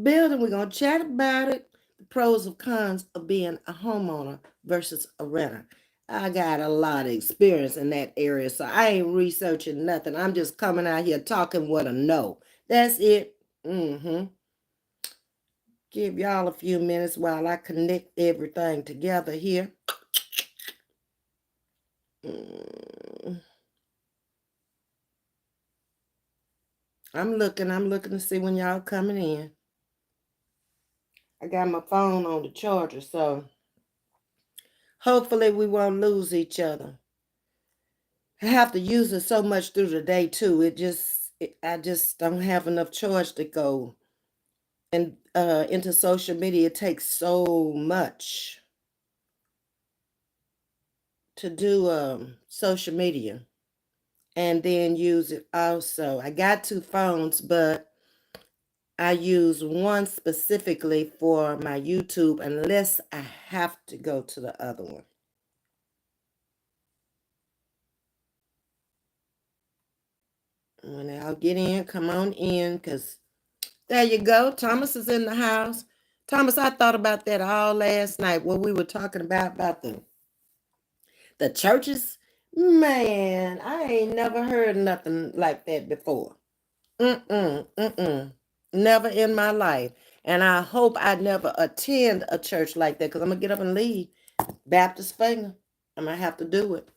building. We're going to chat about it. The pros and cons of being a homeowner versus a renter. I got a lot of experience in that area, so I ain't researching nothing. I'm just coming out here talking what I know. That's it. Give y'all a few minutes while I connect everything together here. I'm looking to see when y'all coming in. I got my phone on the charger, so hopefully we won't lose each other. I have to use it so much through the day too. I just don't have enough charge to go. And into social media, it takes so much to do social media and then use it also. I got 2 phones, but I use one specifically for my YouTube unless I have to go to the other one. When y'all get in, come on in, because there you go. Thomas is in the house. Thomas, I thought about that all last night when we were talking about the churches. Man, I ain't never heard nothing like that before. Never in my life. And I hope I never attend a church like that, because I'm going to get up and leave. Baptist finger. I'm going to have to do it.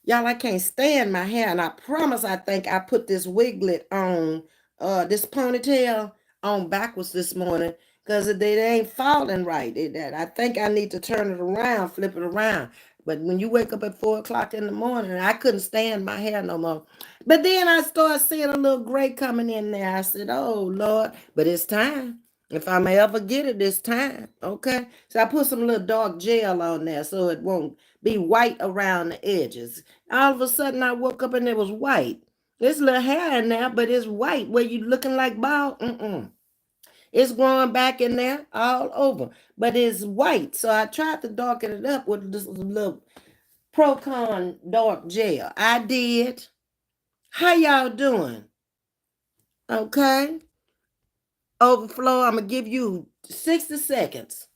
Y'all, I can't stand my hair, and I promise I think I put this wiglet on, this ponytail on backwards this morning, because it ain't falling right. I think I need to turn it around, flip it around. But when you wake up at 4 o'clock in the morning, I couldn't stand my hair no more. But then I started seeing a little gray coming in there. I said, oh, Lord, but it's time. If I may ever get it, it's time. Okay? So I put some little dark gel on there so it won't be white around the edges. All of a sudden, I woke up and it was white. There's little hair in there, but it's white. Where you looking like bald? It's growing back in there all over, but it's white. So I tried to darken it up with this little Procon dark gel. I did. How y'all doing? Okay. Overflow, I'm going to give you 60 seconds.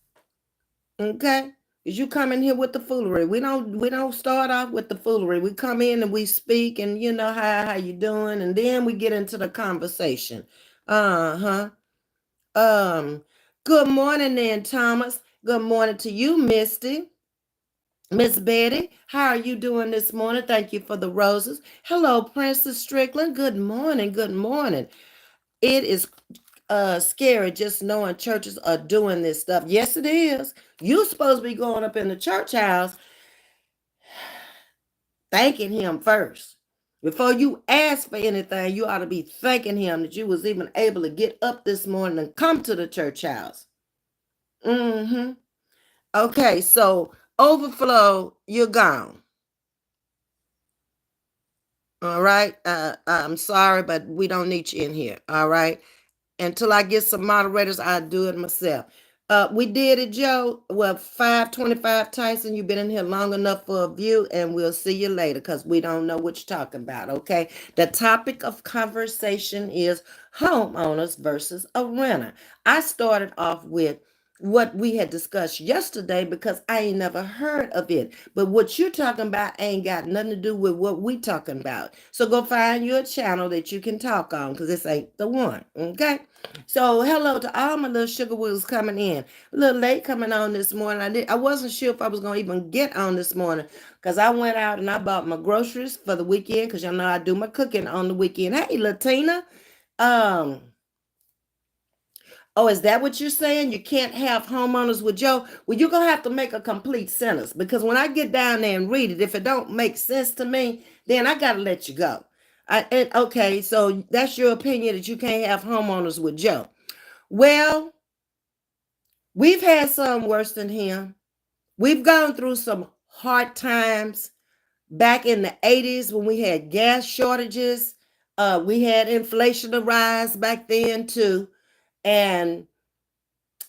Okay? Because you come in here with the foolery. We don't start off with the foolery. We come in and we speak and you know how you doing, and then we get into the conversation. Good morning then, Thomas. Good morning to you, Misty. Miss Betty, how are you doing this morning? Thank you for the roses. Hello, Princess Strickland. Good morning. Good morning. It is scary just knowing churches are doing this stuff. Yes, it is. You're supposed to be going up in the church house thanking him first. Before you ask for anything, you ought to be thanking him that you was even able to get up this morning and come to the church house. Okay, so overflow, you're gone. All right. I'm sorry, but we don't need you in here. All right. Until I get some moderators, I'll do it myself. We did it, Joe. Well, 525 Tyson, you've been in here long enough for a view, and we'll see you later because we don't know what you're talking about, okay? The topic of conversation is homeowners versus a renter. I started off with what we had discussed yesterday because I ain't never heard of it. But what you're talking about ain't got nothing to do with what we talking about. So go find you a channel that you can talk on because this ain't the one, okay? So hello to all my little sugar wheels coming in. A little late coming on this morning. I wasn't sure if I was going to even get on this morning because I went out and I bought my groceries for the weekend because y'all know I do my cooking on the weekend. Hey, Latina. Oh, is that what you're saying? You can't have homeowners with Joe? Well, you're going to have to make a complete sentence because when I get down there and read it, if it don't make sense to me, then I got to let you go. Okay, so that's your opinion that you can't have homeowners with Joe. Well, we've had some worse than him. We've gone through some hard times back in the 80s when we had gas shortages. We had inflation rise back then too. And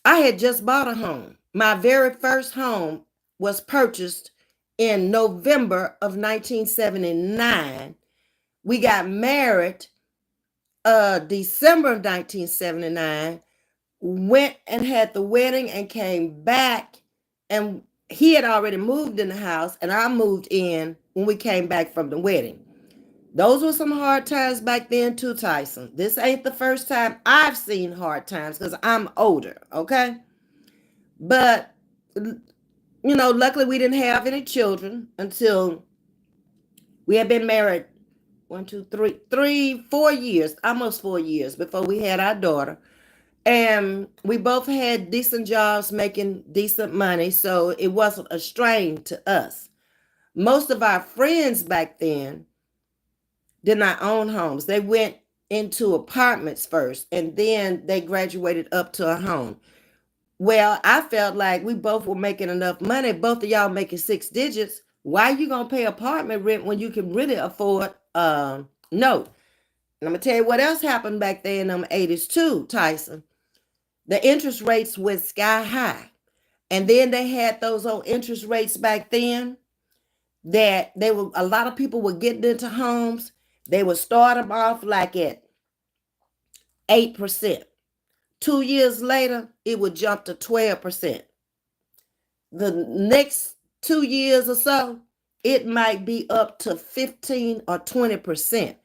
I had just bought a home. My very first home was purchased in November of 1979. We got married December of 1979. went and had the wedding and came back, and he had already moved in the house, and I moved in when we came back from the wedding. Those were some hard times back then too, Tyson. This ain't the first time I've seen hard times because I'm older, okay? But, luckily we didn't have any children until we had been married 4 years, almost 4 years before we had our daughter. And we both had decent jobs making decent money, so it wasn't a strain to us. Most of our friends back then did not own homes. They went into apartments first, and then they graduated up to a home. Well, I felt like we both were making enough money, both of y'all making 6 digits. Why you gonna pay apartment rent when you can really afford no? And I'm gonna tell you what else happened back there in them 80s too, Tyson. The interest rates went sky high. And then they had those old interest rates back then that a lot of people were getting into homes. They would start them off like at 8%. 2 years later, it would jump to 12%. The next 2 years or so, it might be up to 15 or 20%.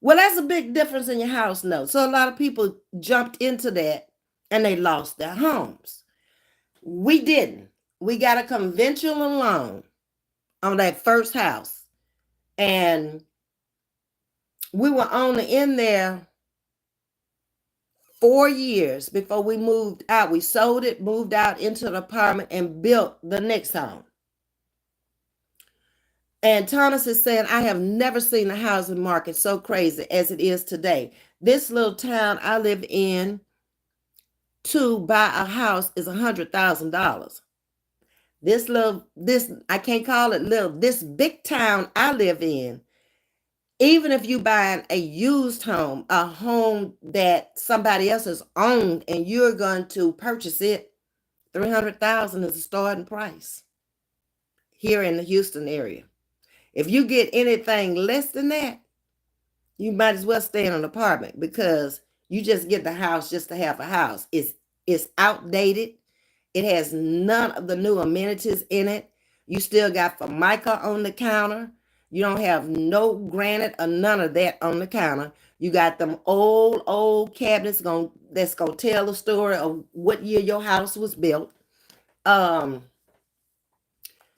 Well, that's a big difference in your house note. So a lot of people jumped into that and they lost their homes. We didn't. We got a conventional loan on that first house. And we were only in there 4 years before we moved out. We sold it, moved out into an apartment, and built the next home. And Thomas is saying, I have never seen the housing market so crazy as it is today. This little town I live in, to buy a house is $100,000. I can't call it little, this big town I live in, even if you buy a used home, a home that somebody else has owned and you're going to purchase it, $300,000 is the starting price here in the Houston area. If you get anything less than that, you might as well stay in an apartment because you just get the house just to have a house. It's outdated. It has none of the new amenities in it. You still got Formica on the counter. You don't have no granite or none of that on the counter. You got them old cabinets that's gonna tell the story of what year your house was built.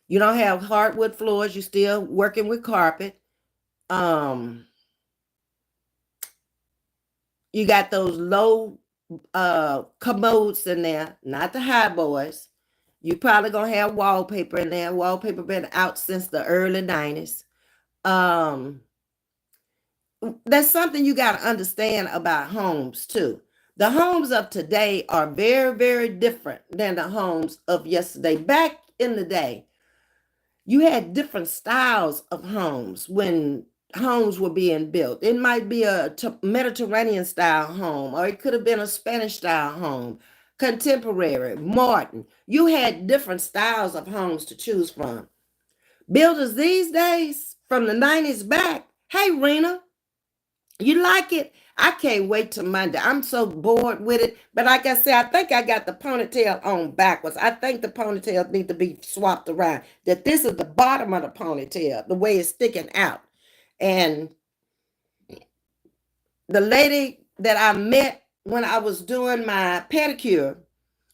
You don't have hardwood floors. You're still working with carpet. You got those low commodes in there, not the high boys. You probably gonna have wallpaper in there. Wallpaper been out since the early 90s. That's something you got to understand about homes too. The homes of today are very, very different than the homes of yesterday. Back in the day, you had different styles of homes when homes were being built. It might be a Mediterranean style home, or it could have been a Spanish style home, contemporary, modern. You had different styles of homes to choose from. Builders these days, from the 90s back, hey, Rena, you like it? I can't wait till Monday. I'm so bored with it. But like I said, I think I got the ponytail on backwards. I think the ponytails need to be swapped around. That this is the bottom of the ponytail, the way it's sticking out. And the lady that I met when I was doing my pedicure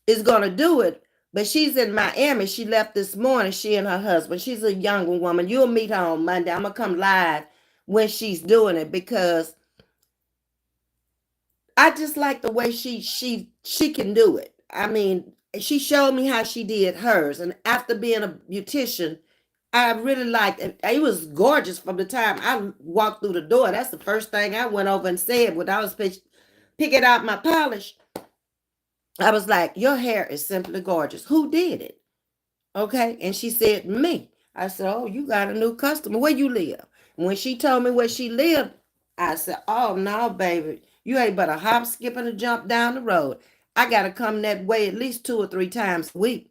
is going to do it. But she's in Miami. She left this morning, she and her husband. She's a younger woman. You'll meet her on Monday. I'm going to come live when she's doing it because I just like the way she can do it. I mean, she showed me how she did hers. And after being a beautician, I really liked it. It was gorgeous from the time I walked through the door. That's the first thing I went over and said when I was picking out my polish. I was like, your hair is simply gorgeous. Who did it? Okay. And she said, me. I said, oh, you got a new customer. Where you live? When she told me where she lived, I said, oh, no, baby. You ain't but a hop, skip, and a jump down the road. I got to come that way at least 2 or 3 times a week.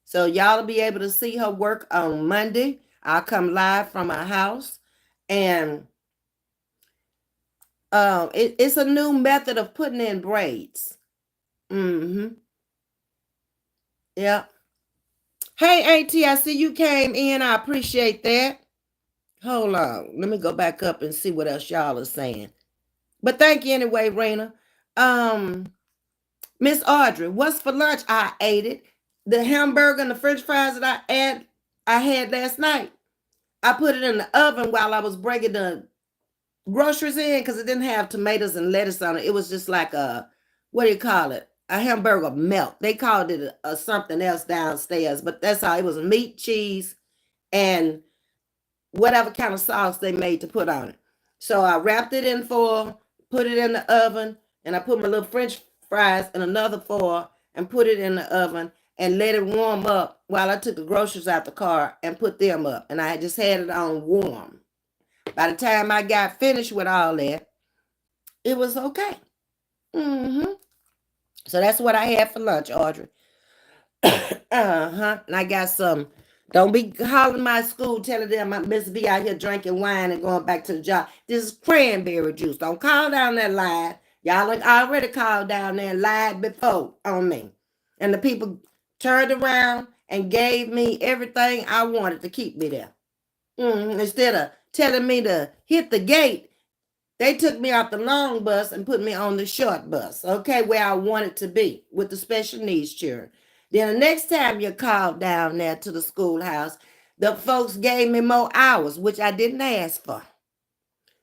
So y'all will be able to see her work on Monday. I'll come live from her house. And it's a new method of putting in braids. Mm-hmm. Yeah. Hey, AT, I see you came in. I appreciate that. Hold on. Let me go back up and see what else y'all are saying. But thank you anyway, Raina. Um, Miss Audrey, what's for lunch? I ate it. The hamburger and the French fries that I had last night. I put it in the oven while I was breaking the groceries in because it didn't have tomatoes and lettuce on it. It was just like a, what do you call it? A hamburger melt. They called it a something else downstairs, but that's how it was: meat, cheese, and whatever kind of sauce they made to put on it. So I wrapped it in foil, put it in the oven, and I put my little French fries in another foil and put it in the oven and let it warm up while I took the groceries out the car and put them up. And I just had it on warm. By the time I got finished with all that, it was okay. Mm-hmm. So that's what I had for lunch, Audrey. Uh-huh. And I got some. Don't be hollering my school telling them my Ms.V out here drinking wine and going back to the job. This is cranberry juice. Don't call down that lie. Y'all already called down there and lied before on me. And the people turned around and gave me everything I wanted to keep me there. Instead of telling me to hit the gate, they took me off the long bus and put me on the short bus, okay, where I wanted to be with the special needs children. Then the next time you called down there to the schoolhouse, the folks gave me more hours, which I didn't ask for.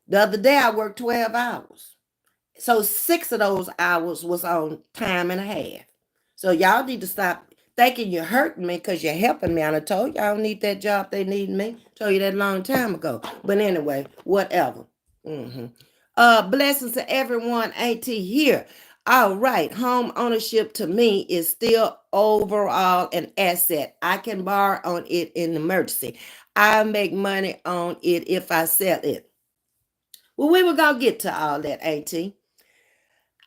The other day I worked 12 hours. So 6 of those hours was on time and a half. So y'all need to stop thinking you're hurting me because you're helping me. And I told y'all I don't need that job they need me. Told you that a long time ago. But anyway, whatever. Blessings to everyone, AT here. All right, home ownership to me is still overall an asset. I can borrow on it in emergency. I make money on it if I sell it. Well, we were gonna get to all that, AT.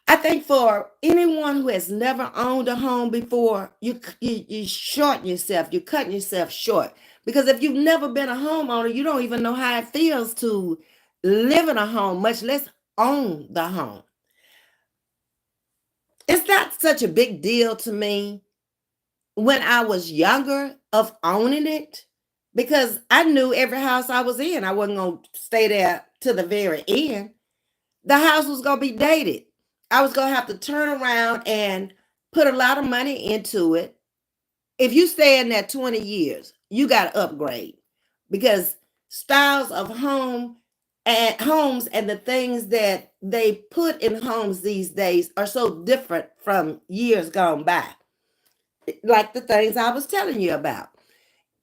I think for anyone who has never owned a home before, you shorten yourself, you're cutting yourself short. Because if you've never been a homeowner, you don't even know how it feels to live in a home, much less own the home. It's not such a big deal to me when I was younger of owning it because I knew every house I was in, I wasn't going to stay there to the very end. The house was going to be dated. I was going to have to turn around and put a lot of money into it. If you stay in there 20 years, you got to upgrade because styles of homes and the things that they put in homes these days are so different from years gone by. Like the things I was telling you about.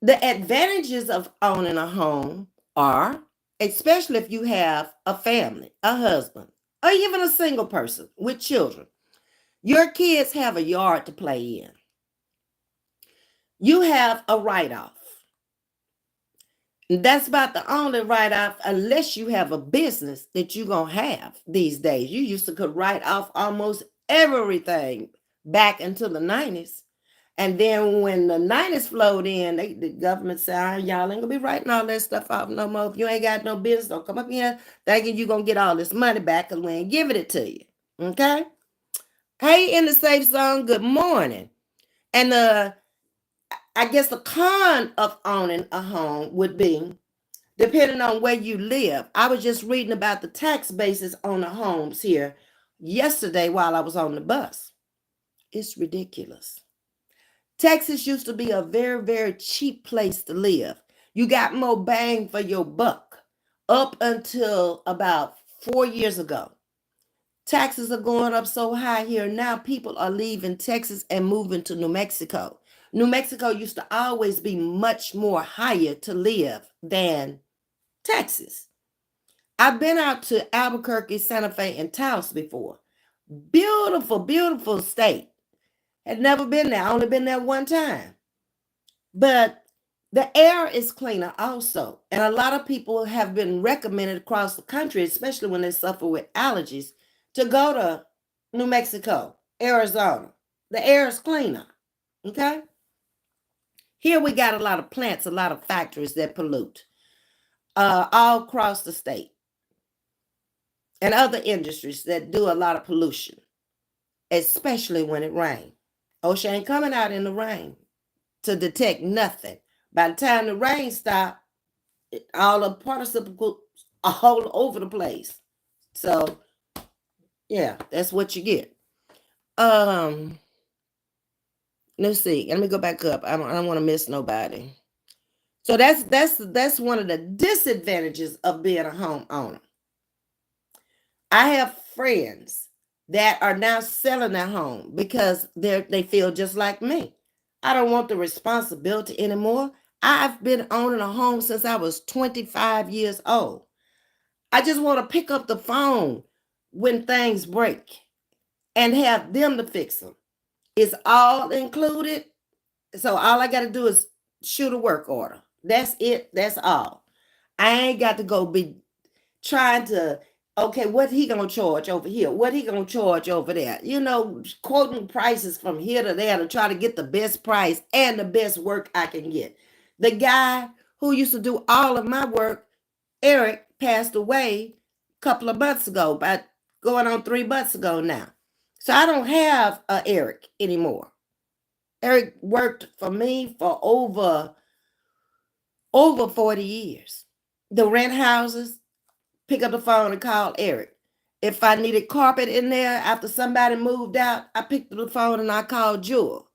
The advantages of owning a home are, especially if you have a family, a husband, or even a single person with children, your kids have a yard to play in. You have a write-off. That's about the only write-off unless you have a business that you're going to have these days. You used to could write off almost everything back into the 90s. And then when the 90s flowed in, the government said, y'all ain't going to be writing all that stuff off no more. If you ain't got no business, don't come up here thinking you're going to get all this money back because we ain't giving it to you. Okay? Hey, in the safe zone, good morning. And I guess the con of owning a home would be depending on where you live. I was just reading about the tax basis on the homes here yesterday while I was on the bus. It's ridiculous. Texas used to be a very, very cheap place to live. You got more bang for your buck up until about 4 years ago. Taxes are going up so high here now, people are leaving Texas and moving to New Mexico. New Mexico used to always be much more higher to live than Texas. I've been out to Albuquerque, Santa Fe, and Taos before. Beautiful, beautiful state. Had never been there, only been there one time. But the air is cleaner also. And a lot of people have been recommended across the country, especially when they suffer with allergies, to go to New Mexico, Arizona. The air is cleaner. Okay? Here we got a lot of plants, a lot of factories that pollute all across the state. And other industries that do a lot of pollution. especially when it rains. OSHA ain't coming out in the rain to detect nothing. By the time the rain stops, all the particles are all over the place. So yeah, that's what you get. Let's see. Let me go back up. I don't want to miss nobody. So that's one of the disadvantages of being a homeowner. I have friends that are now selling their home because they feel just like me. I don't want the responsibility anymore. I've been owning a home since I was 25 years old. I just want to pick up the phone when things break and have them to fix them. It's all included. So all I got to do is shoot a work order. That's it. That's all. I ain't got to go be trying to, okay, what he gonna charge over here? What he gonna charge over there? Quoting prices from here to there to try to get the best price and the best work I can get. The guy who used to do all of my work, Eric, passed away a couple of months ago, about going on 3 months ago now. So I don't have Eric anymore. Eric worked for me for over 40 years. The rent houses, pick up the phone and call Eric. If I needed carpet in there after somebody moved out, I picked up the phone and I called Jewel.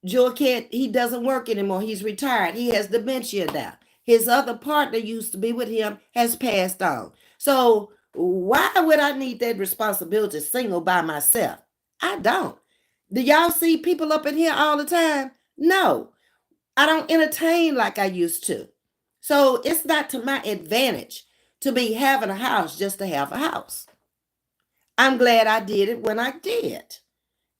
Jewel he doesn't work anymore. He's retired. He has dementia now. His other partner used to be with him has passed on. So why would I need that responsibility single by myself? I don't. Do y'all see people up in here all the time? No. I don't entertain like I used to. So it's not to my advantage to be having a house just to have a house. I'm glad I did it when I did.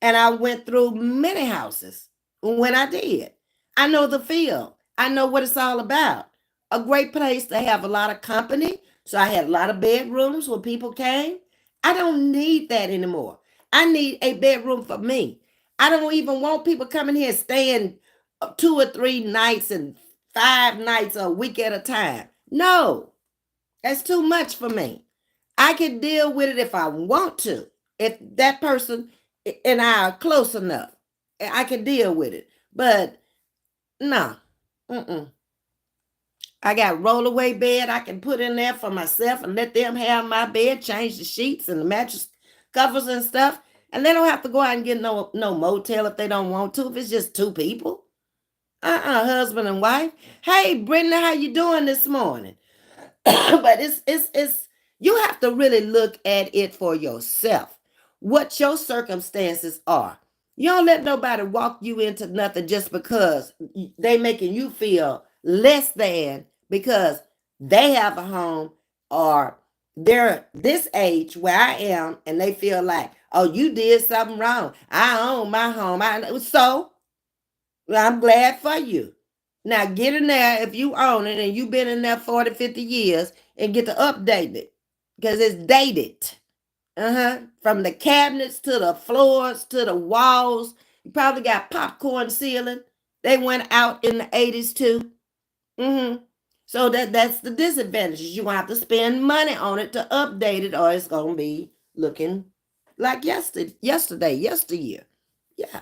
And I went through many houses when I did. I know the feel. I know what it's all about. A great place to have a lot of company. So I had a lot of bedrooms when people came. I don't need that anymore. I need a bedroom for me. I don't even want people coming here staying 2 or 3 nights and 5 nights a week at a time. No, that's too much for me. I can deal with it if I want to. If that person and I are close enough, I can deal with it. But no, I got a rollaway bed I can put in there for myself and let them have my bed, change the sheets and the mattress covers and stuff. And they don't have to go out and get no motel if they don't want to, if it's just 2 people. Husband and wife. Hey, Brenda, how you doing this morning? But it's you have to really look at it for yourself. What your circumstances are. You don't let nobody walk you into nothing just because they making you feel less than because they have a home or they're this age where I am and they feel like, oh, you did something wrong. I own my home. So I'm glad for you. Now get in there if you own it and you've been in there 40, 50 years and get to update it because it's dated. From the cabinets to the floors to the walls. You probably got popcorn ceiling. They went out in the 80s too. So that's the disadvantages. You're going to have to spend money on it to update it or it's going to be looking like yesteryear. Yeah.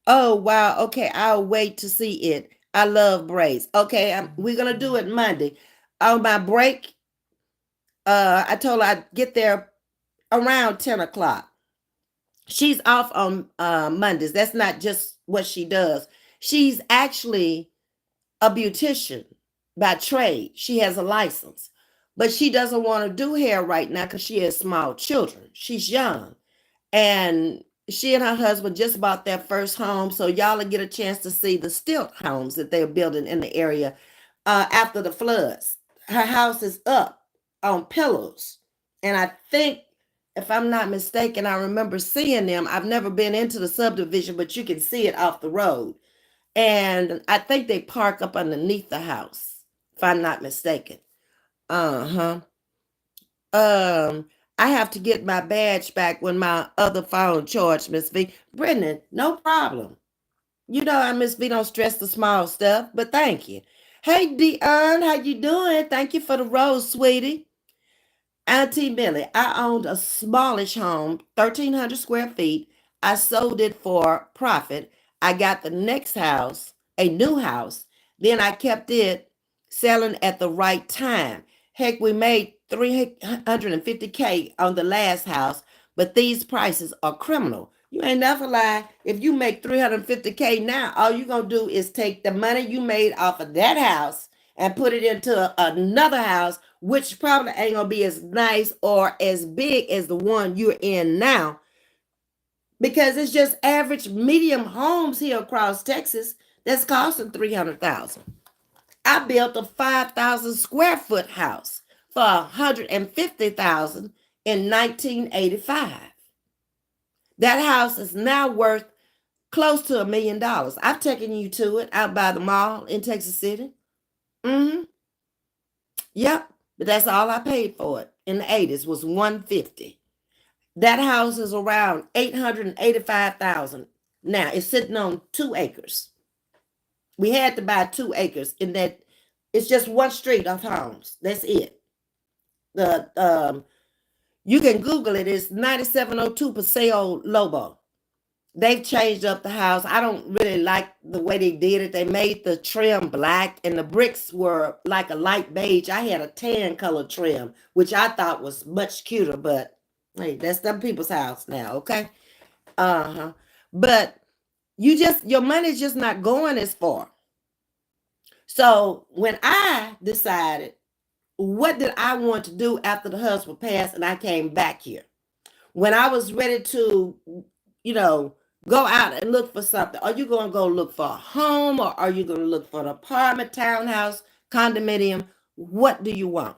Oh, wow. Okay, I'll wait to see it. I love braids. Okay, we're going to do it Monday. On my break, I told her I'd get there around 10 o'clock. She's off on Mondays. That's not just what she does. She's actually a beautician by trade. She has a license. But she doesn't want to do hair right now because she has small children. She's young. And she and her husband just bought their first home. So y'all will get a chance to see the stilt homes that they're building in the area after the floods. Her house is up on pillows. And I think, if I'm not mistaken, I remember seeing them. I've never been into the subdivision, but you can see it off the road. And I think they park up underneath the house, if I'm not mistaken. I have to get my badge back when my other phone charged, Ms.V. Brendan, no problem. You know Ms.V don't stress the small stuff, but thank you. Hey, Dion, how you doing? Thank you for the rose, sweetie. Auntie Millie, I owned a smallish home, 1,300 square feet, I sold it for profit. I got the next house, a new house. Then I kept it selling at the right time. Heck, we made 350K on the last house, but these prices are criminal. You ain't never lie. If you make 350K now, all you're going to do is take the money you made off of that house and put it into another house, which probably ain't going to be as nice or as big as the one you're in now, because it's just average medium homes here across Texas that's costing $300,000. I built a 5,000 square foot house for $150,000 in 1985. That house is now worth close to $1 million. I've taken you to it out by the mall in Texas City. Yep, but that's all I paid for it in the 80s was $150,000. That house is around $885,000. Now it's sitting on 2 acres. We had to buy 2 acres in that. It's just one street of homes. That's it. You can Google it. It's 9702 Paseo Lobo. They've changed up the house. I don't really like the way they did it. They made the trim black and the bricks were like a light beige. I had a tan color trim, which I thought was much cuter, but hey, that's them people's house now, okay? But your money's just not going as far. So when I decided, what did I want to do after the husband passed and I came back here? When I was ready to, go out and look for something, are you going to go look for a home, or are you going to look for an apartment, townhouse, condominium? What do you want?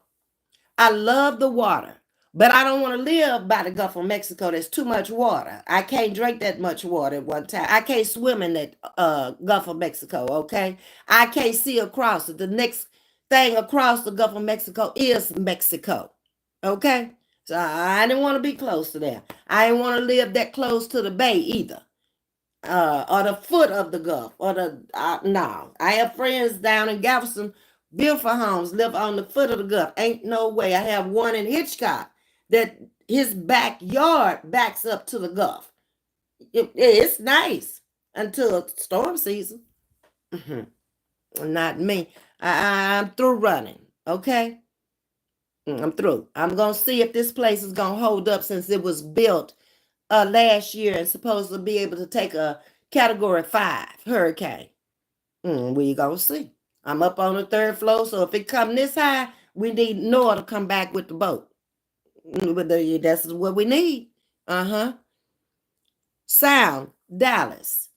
I love the water, but I don't want to live by the Gulf of Mexico. There's too much water. I can't drink that much water at one time. I can't swim in that Gulf of Mexico, okay? I can't see across it. The next thing across the Gulf of Mexico is Mexico, okay? So I didn't want to be close to that. I didn't want to live that close to the bay either. Or the foot of the Gulf, or no. I have friends down in Galveston, beautiful homes, live on the foot of the Gulf. Ain't no way. I have one in Hitchcock that his backyard backs up to the Gulf. It's nice until storm season. Not me. I'm through running, okay? I'm through. I'm going to see if this place is going to hold up, since it was built last year and supposed to be able to take a Category 5 hurricane. We gonna see. I'm up on the 3rd floor, so if it come this high, we need Noah to come back with the boat. But that's what we need. Sound, Dallas.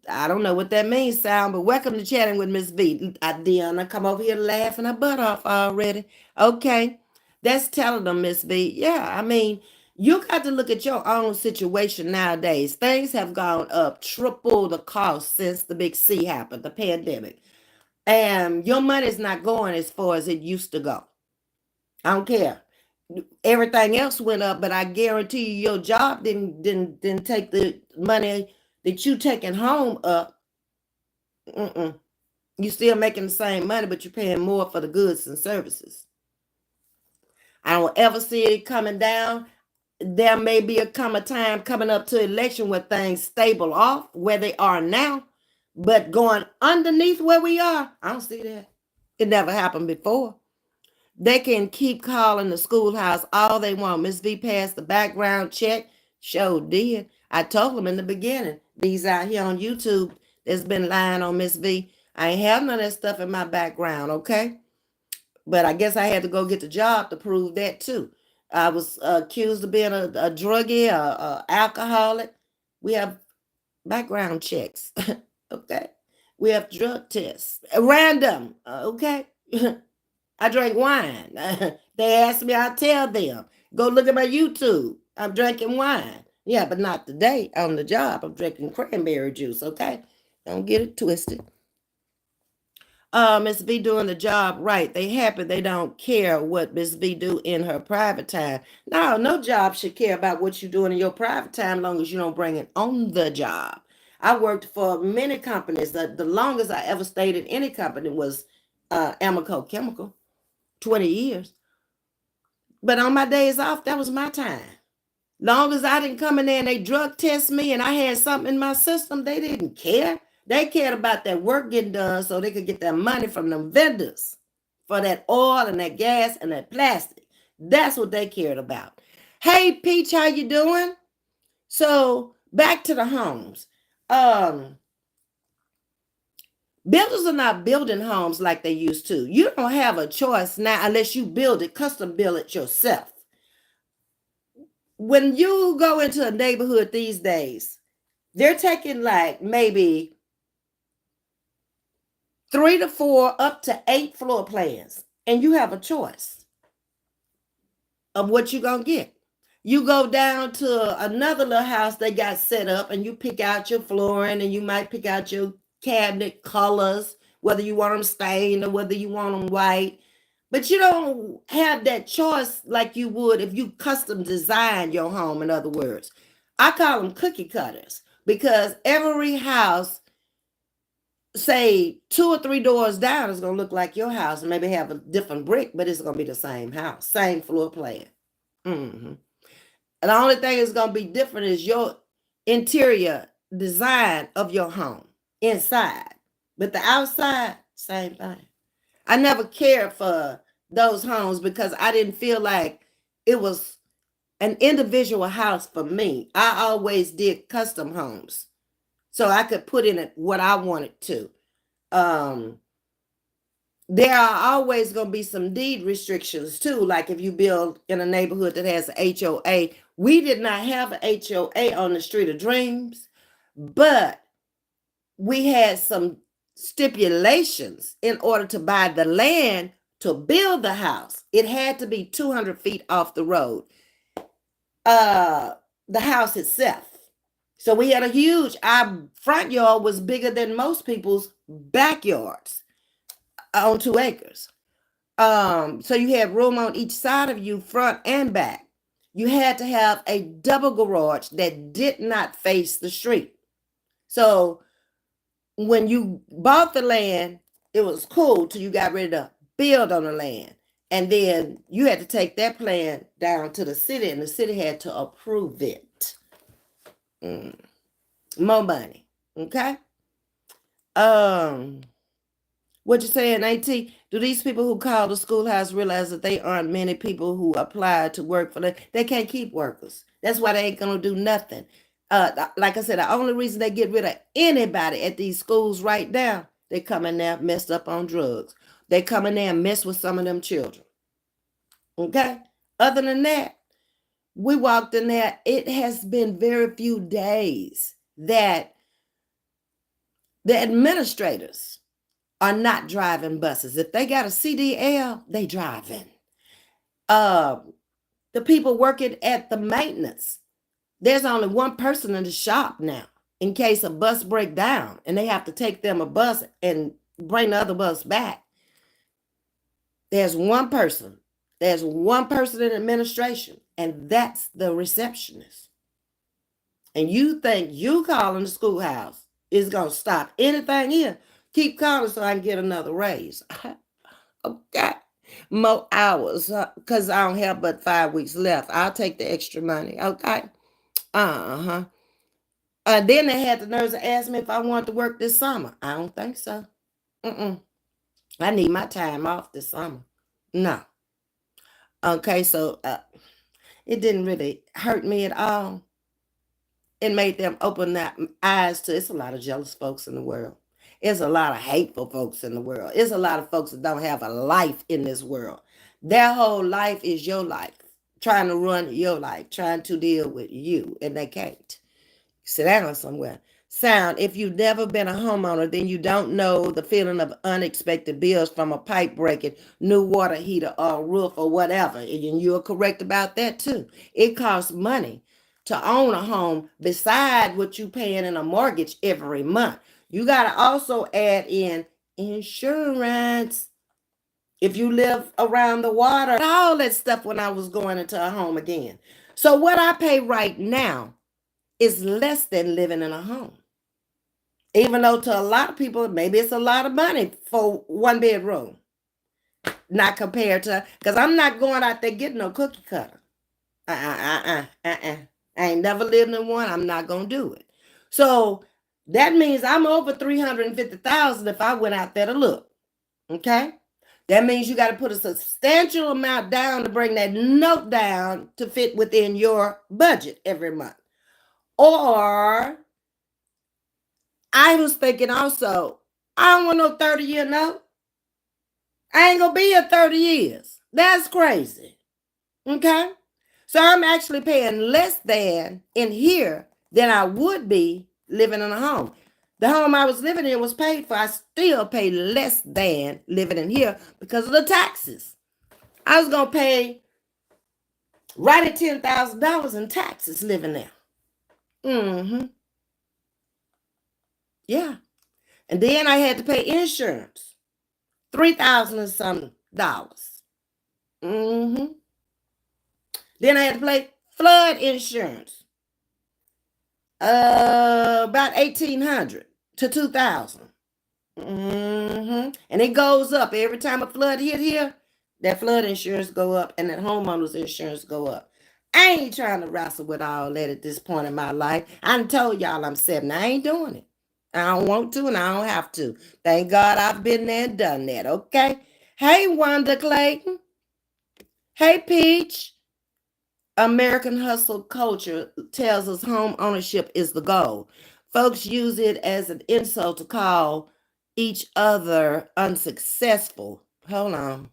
I don't know what that means, Sound, but welcome to Chatting with Ms.V. Deanna come over here laughing her butt off already. Okay, that's telling them, Ms.V. Yeah, I mean, you got to look at your own situation nowadays. Things have gone up triple the cost since the big C happened, the pandemic. And your money's not going as far as it used to go. I don't care. Everything else went up, but I guarantee you your job didn't take the money that you taking home up. You still making the same money, but you're paying more for the goods and services. I don't ever see it coming down. There may be a time coming up to election where things stable off where they are now, but going underneath where we are, I don't see that. It never happened before. They can keep calling the schoolhouse all they want. Ms.V passed the background check. Sure did. I told them in the beginning, these out here on YouTube that's been lying on Ms.V, I ain't have none of that stuff in my background, okay? But I guess I had to go get the job to prove that too. I was accused of being a druggie, a alcoholic. We have background checks, okay? We have drug tests, random, okay? I drink wine. They ask me, I tell them, go look at my YouTube. I'm drinking wine. Yeah, but not today on the job. I'm drinking cranberry juice, okay? Don't get it twisted. Ms.V doing the job right. They happy they don't care what Ms.V do in her private time. No job should care about what you're doing in your private time, as long as you don't bring it on the job. I worked for many companies. The longest I ever stayed in any company was Amoco Chemical, 20 years. But on my days off, that was my time. Long as I didn't come in there and they drug test me and I had something in my system, they didn't care. They cared about that work getting done so they could get that money from them vendors for that oil and that gas and that plastic. That's what they cared about. Hey, Peach, how you doing? So back to the homes. Builders are not building homes like they used to. You don't have a choice now unless you build it, custom build it yourself. When you go into a neighborhood these days, they're taking like maybe 3 to 4 up to 8 floor plans, and you have a choice of what you're going to get. You go down to another little house they got set up, and you pick out your flooring, and you might pick out your cabinet colors, whether you want them stained or whether you want them white. But you don't have that choice like you would if you custom design your home, in other words. I call them cookie cutters because every house, say 2 or 3 doors down, is going to look like your house and maybe have a different brick, but it's going to be the same house, same floor plan. And the only thing that's going to be different is your interior design of your home inside. But the outside, same thing. I never cared for those homes because I didn't feel like it was an individual house for me. I always did custom homes so I could put in it what I wanted to. There are always going to be some deed restrictions too. Like if you build in a neighborhood that has an HOA, we did not have an HOA on the Street of Dreams, but we had some stipulations in order to buy the land to build the house. It had to be 200 feet off the road, the house itself. So we had a huge, our front yard was bigger than most people's backyards on 2 acres. So you had room on each side of you, front and back. You had to have a double garage that did not face the street. So when you bought the land, it was cool till you got ready to build on the land. And then you had to take that plan down to the city, and the city had to approve it. More money. Okay? What you saying, AT? Do these people who call the schoolhouse realize that they aren't many people who apply to work for them? They can't keep workers. That's why they ain't gonna do nothing. Like I said, the only reason they get rid of anybody at these schools right now, they come in there messed up on drugs. They come in there and mess with some of them children. Okay? Other than that, we walked in there. It has been very few days that the administrators are not driving buses. If they got a CDL, they driving. The people working at the maintenance, there's only one person in the shop now in case a bus break down and they have to take them a bus and bring the other bus back. There's one person. There's one person in administration, and that's the receptionist. And you think you calling the schoolhouse is going to stop anything here? Keep calling so I can get another raise. Okay. More hours because I don't have but 5 weeks left. I'll take the extra money. Okay. Then they had the nerves to ask me if I wanted to work this summer. I don't think so. I need my time off this summer. No. Okay, so it didn't really hurt me at all. It made them open their eyes to it's a lot of jealous folks in the world. It's a lot of hateful folks in the world. It's a lot of folks that don't have a life in this world. Their whole life is your life, trying to run your life, trying to deal with you, and they can't. Sit down somewhere. Sound, if you've never been a homeowner, then you don't know the feeling of unexpected bills from a pipe breaking, new water heater, or roof, or whatever. And you're correct about that too. It costs money to own a home beside what you're paying in a mortgage every month. You got to also add in insurance if you live around the water, all that stuff when I was going into a home again. So what I pay right now is less than living in a home. Even though to a lot of people, maybe it's a lot of money for 1 bedroom. Not compared to, because I'm not going out there getting no cookie cutter. I ain't never lived in one. I'm not gonna do it. So that means I'm over 350,000 if I went out there to look. Okay. That means you got to put a substantial amount down to bring that note down to fit within your budget every month. Or I was thinking also, I don't want no 30-year note. I ain't gonna be here 30 years. That's crazy. Okay. So I'm actually paying less than in here than I would be living in a home. The home I was living in was paid for. I still pay less than living in here because of the taxes. I was going to pay right at $10,000 in taxes living there. Mm-hmm. Yeah. And then I had to pay insurance. $3,000 and some dollars. Mm-hmm. Then I had to pay flood insurance. About 1,800 to 2,000. Mm-hmm. And it goes up every time a flood hit here. That flood insurance go up and that homeowner's insurance go up. I ain't trying to wrestle with all that at this point in my life. I done told y'all I'm 70. I ain't doing it. I don't want to and I don't have to. Thank God I've been there and done that, okay? Hey, Wanda Clayton. Hey, Peach. American hustle culture tells us home ownership is the goal. Folks use it as an insult to call each other unsuccessful. Hold on.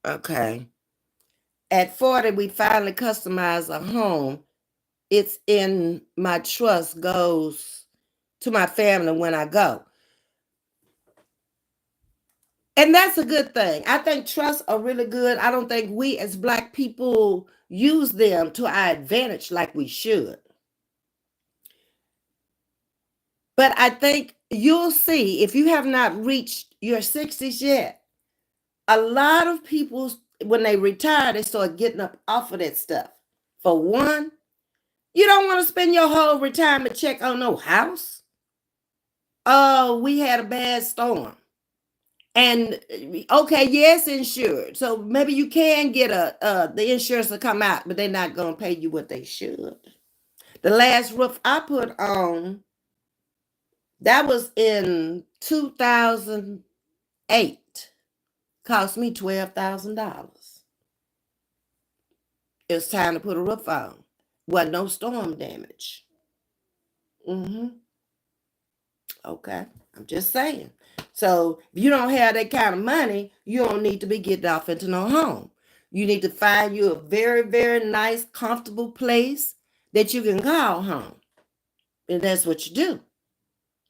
Okay. At 40, we finally customize a home. It's in my trust, goes to my family when I go. And that's a good thing. I think trusts are really good. I don't think we as Black people use them to our advantage like we should. But I think you'll see, if you have not reached your 60s yet, a lot of people, when they retire, they start getting up off of that stuff. For one, you don't want to spend your whole retirement check on no house. Oh, we had a bad storm. And okay, yes, insured. So maybe you can get the insurance to come out, but they're not going to pay you what they should. The last roof I put on, that was in 2008. Cost me $12,000. It was time to put a roof on. Wasn't no storm damage. Mm-hmm. Okay. I'm just saying. So if you don't have that kind of money, you don't need to be getting off into no home. You need to find you a very, very nice, comfortable place that you can call home. And that's what you do.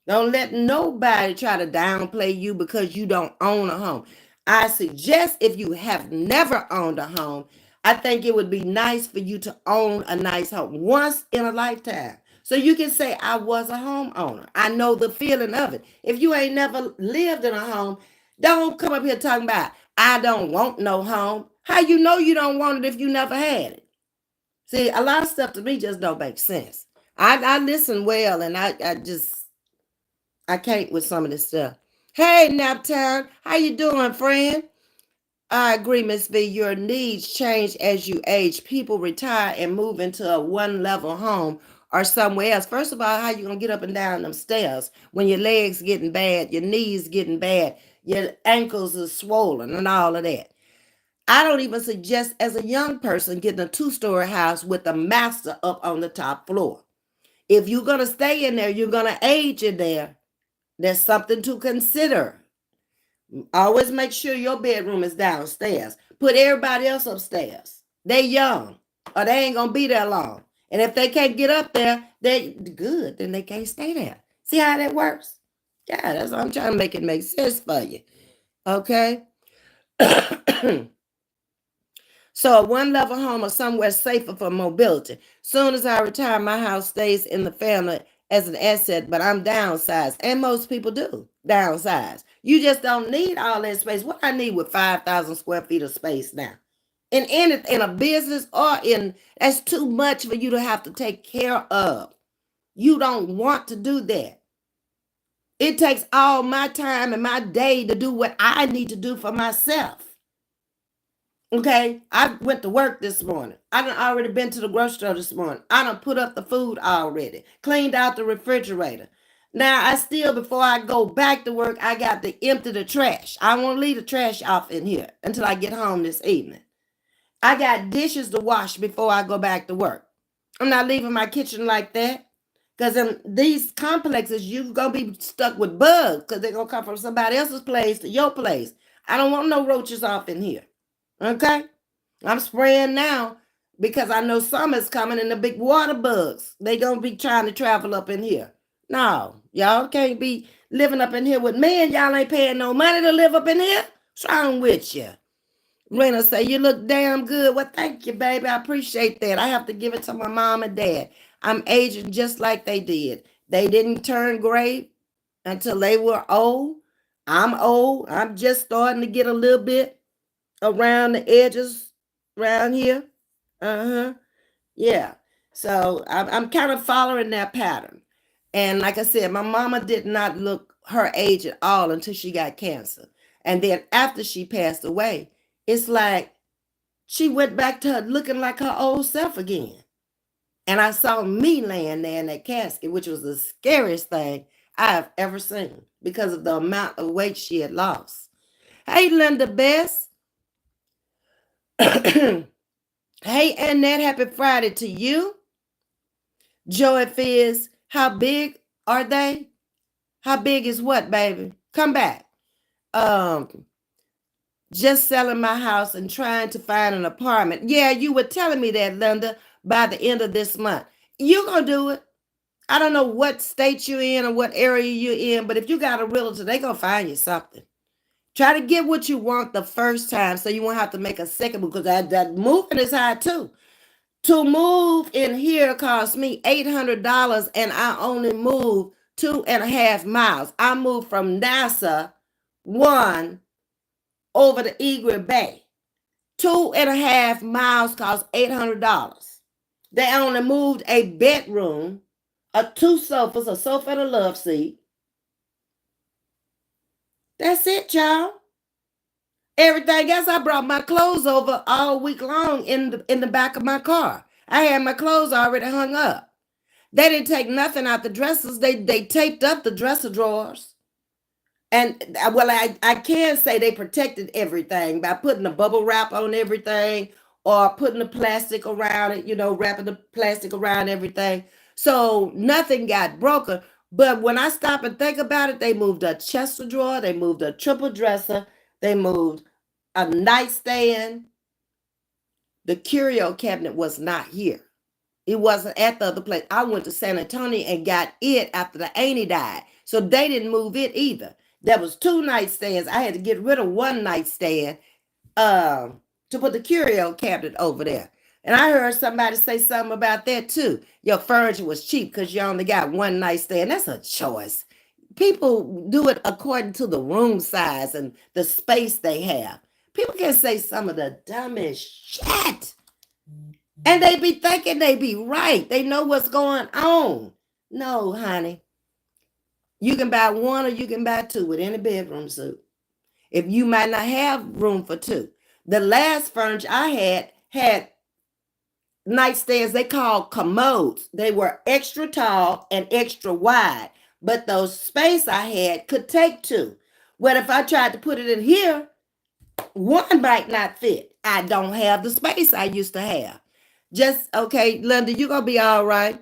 Don't let nobody try to downplay you because you don't own a home. I suggest if you have never owned a home, I think it would be nice for you to own a nice home once in a lifetime. So you can say, I was a homeowner. I know the feeling of it. If you ain't never lived in a home, don't come up here talking about, I don't want no home. How you know you don't want it if you never had it? See, a lot of stuff to me just don't make sense. I listen well and I can't with some of this stuff. Hey, Naptown, how you doing, friend? I agree, Ms.V. Your needs change as you age. People retire and move into a one-level home or somewhere else. First of all, how you gonna get up and down them stairs when your legs getting bad, your knees getting bad, your ankles are swollen and all of that? I don't even suggest as a young person getting a two-story house with a master up on the top floor. If you're gonna stay in there, you're gonna age in there. There's something to consider. Always make sure your bedroom is downstairs. Put everybody else upstairs. They young, or they ain't gonna be there long. And if they can't get up there, they good. Then they can't stay there. See how that works? Yeah, that's what I'm trying to make it make sense for you. Okay. So a one-level home or somewhere safer for mobility. Soon as I retire, my house stays in the family as an asset, but I'm downsized. And most people do downsize. You just don't need all that space. What I need with 5,000 square feet of space now? In a business or that's too much for you to have to take care of. You don't want to do that. It takes all my time and my day to do what I need to do for myself. Okay, I went to work this morning. I done already been to the grocery store this morning. I done put up the food already, cleaned out the refrigerator. Now I still, before I go back to work, I got to empty the trash. I won't leave the trash off in here until I get home this evening. I got dishes to wash before I go back to work. I'm not leaving my kitchen like that. Because in these complexes, you're going to be stuck with bugs because they're going to come from somebody else's place to your place. I don't want no roaches off in here. Okay? I'm spraying now because I know summer's coming and the big water bugs, they going to be trying to travel up in here. No, y'all can't be living up in here with me and y'all ain't paying no money to live up in here. What's wrong with you? Rena say, you look damn good. Well, thank you, baby. I appreciate that. I have to give it to my mom and dad. I'm aging just like they did. They didn't turn gray until they were old. I'm old. I'm just starting to get a little bit around the edges around here. Yeah. So I'm kind of following that pattern. And like I said, my mama did not look her age at all until she got cancer. And then after she passed away, it's like she went back to looking like her old self again. And I saw me laying there in that casket, which was the scariest thing I've ever seen because of the amount of weight she had lost. Hey, Linda Bess. Hey, Annette, happy Friday to you. Joey Fizz, how big are they? How big is what, baby? Come back. Just selling my house and trying to find an apartment. Yeah, you were telling me that, Linda, by the end of this month. You're going to do it. I don't know what state you're in or what area you're in, but if you got a realtor, they're going to find you something. Try to get what you want the first time so you won't have to make a second move, because that moving is high too. To move in here cost me $800 and I only moved 2.5 miles. I moved from NASA 1 over the Eagle Bay. 2.5 miles cost $800. They only moved a bedroom, 2 sofas, a sofa and a love seat. That's it, y'all. Everything else, I brought my clothes over all week long in the back of my car. I had my clothes already hung up. They didn't take nothing out the dressers. They taped up the dresser drawers. And well, I can say they protected everything by putting a bubble wrap on everything or putting the plastic around it, wrapping the plastic around everything. So nothing got broken. But when I stop and think about it, they moved a chest of drawer, they moved a triple dresser, they moved a nightstand. The curio cabinet was not here. It wasn't at the other place. I went to San Antonio and got it after the auntie died. So they didn't move it either. There was 2 nightstands. I had to get rid of 1 nightstand to put the curio cabinet over there. And I heard somebody say something about that too. Your furniture was cheap because you only got 1 nightstand. That's a choice. People do it according to the room size and the space they have. People can say some of the dumbest shit. And they be thinking they be right. They know what's going on. No, honey. You can buy 1 or you can buy 2 with any bedroom suite. If you might not have room for 2. The last furniture I had nightstands they called commodes. They were extra tall and extra wide. But those space I had could take 2. Well, if I tried to put it in here, 1 might not fit. I don't have the space I used to have. Just, okay, Linda, you're going to be all right.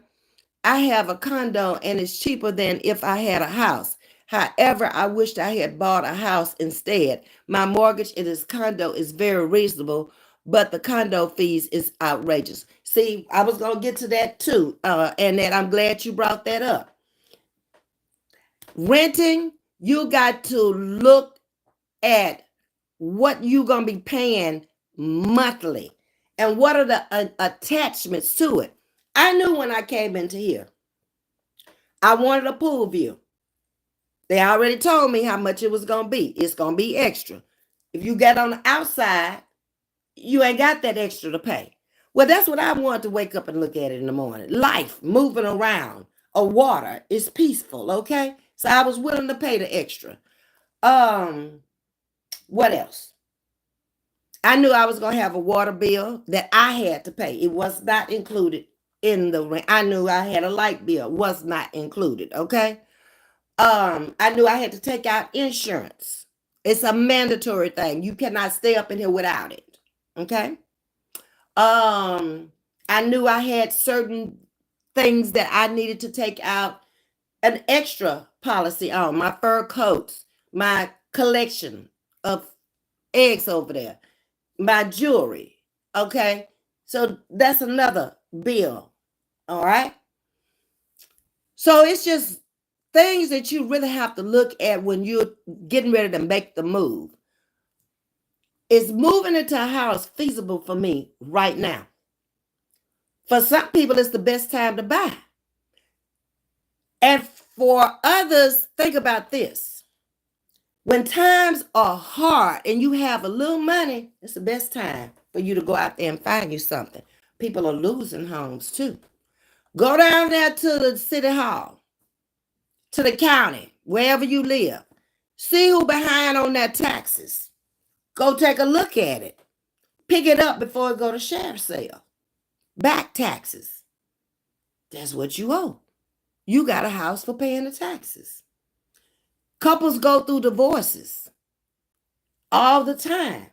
I have a condo and it's cheaper than if I had a house. However, I wished I had bought a house instead. My mortgage in this condo is very reasonable, but the condo fees is outrageous. See, I was going to get to that too, and that I'm glad you brought that up. Renting, you got to look at what you're going to be paying monthly and what are the attachments to it. I knew when I came into here, I wanted a pool view. They already told me how much it was going to be. It's going to be extra. If you get on the outside, you ain't got that extra to pay. Well, that's what I wanted to wake up and look at it in the morning. Life, moving around, or water is peaceful, okay? So I was willing to pay the extra. What else? I knew I was going to have a water bill that I had to pay. It was not included in the rent. I knew I had a light bill, was not included, okay? I knew I had to take out insurance. It's a mandatory thing. You cannot stay up in here without it, okay? I knew I had certain things that I needed to take out an extra policy on. My fur coats, my collection of eggs over there, my jewelry. Okay. So that's another bill. All right. So it's just things that you really have to look at when you're getting ready to make the move. Is moving into a house feasible for me right now? For some people, it's the best time to buy. And for others, think about this. When times are hard and you have a little money, it's the best time for you to go out there and find you something. People are losing homes too. Go down there to the city hall, to the county, wherever you live. See who behind on their taxes. Go take a look at it. Pick it up before it go to sheriff's sale. Back taxes. That's what you owe. You got a house for paying the taxes. Couples go through divorces all the time.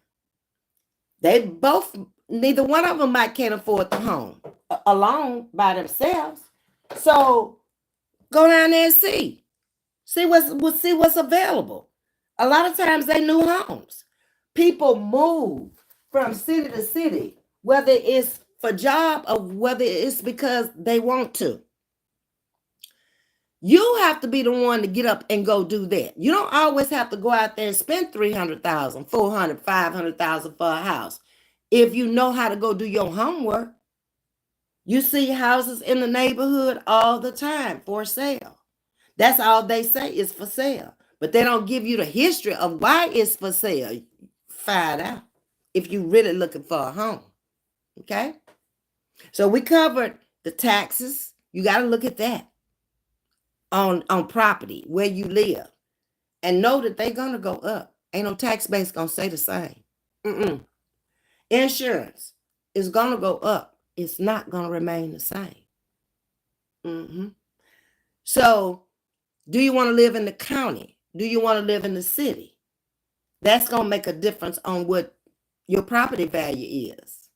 They both, neither one of them can't afford the home alone by themselves. So go down there and see what's available. A lot of times they new homes. People move from city to city, whether it's for job or whether it's because they want to. You have to be the one to get up and go do that. You don't always have to go out there and spend $300,000, $400,000, $500,000 for a house. If you know how to go do your homework, you see houses in the neighborhood all the time for sale. That's all they say is for sale. But they don't give you the history of why it's for sale. Find out if you're really looking for a home. Okay? So we covered the taxes. You got to look at that. On property where you live and know that they're going to go up. Ain't no tax base going to stay the same. Insurance is going to go up. It's not going to remain the same. So do you want to live in the county? Do you want to live in the city? That's going to make a difference on what your property value is.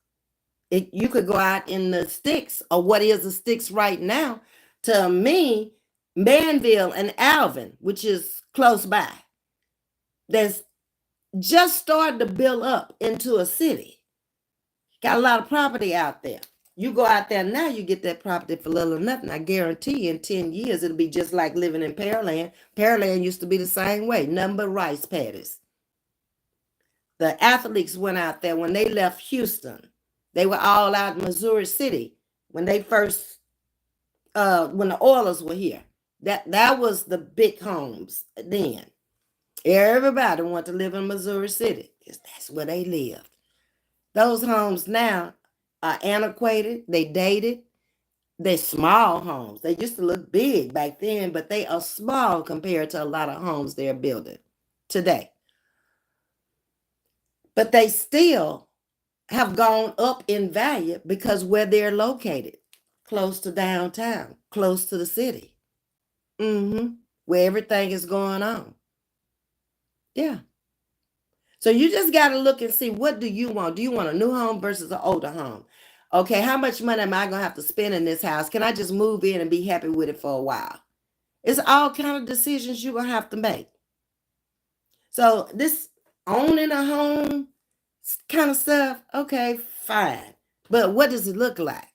You could go out in the sticks, or what is the sticks right now. To me, Manville and Alvin, which is close by, that's just started to build up into a city. Got a lot of property out there. You go out there now, you get that property for little or nothing. I guarantee you in 10 years, it'll be just like living in Pearland. Pearland used to be the same way, nothing but rice paddies. The athletes went out there when they left Houston. They were all out in Missouri City when they first, when the Oilers were here. That was the big homes then. Everybody wanted to live in Missouri City because that's where they lived. Those homes now are antiquated. They dated. They're small homes. They used to look big back then, but they are small compared to a lot of homes they're building today. But they still have gone up in value because where they're located, close to downtown, close to the city. Where everything is going on. Yeah. So you just got to look and see, what do you want? Do you want a new home versus an older home? Okay, how much money am I going to have to spend in this house? Can I just move in and be happy with it for a while? It's all kind of decisions you're going to have to make. So this owning a home kind of stuff, okay, fine. But what does it look like?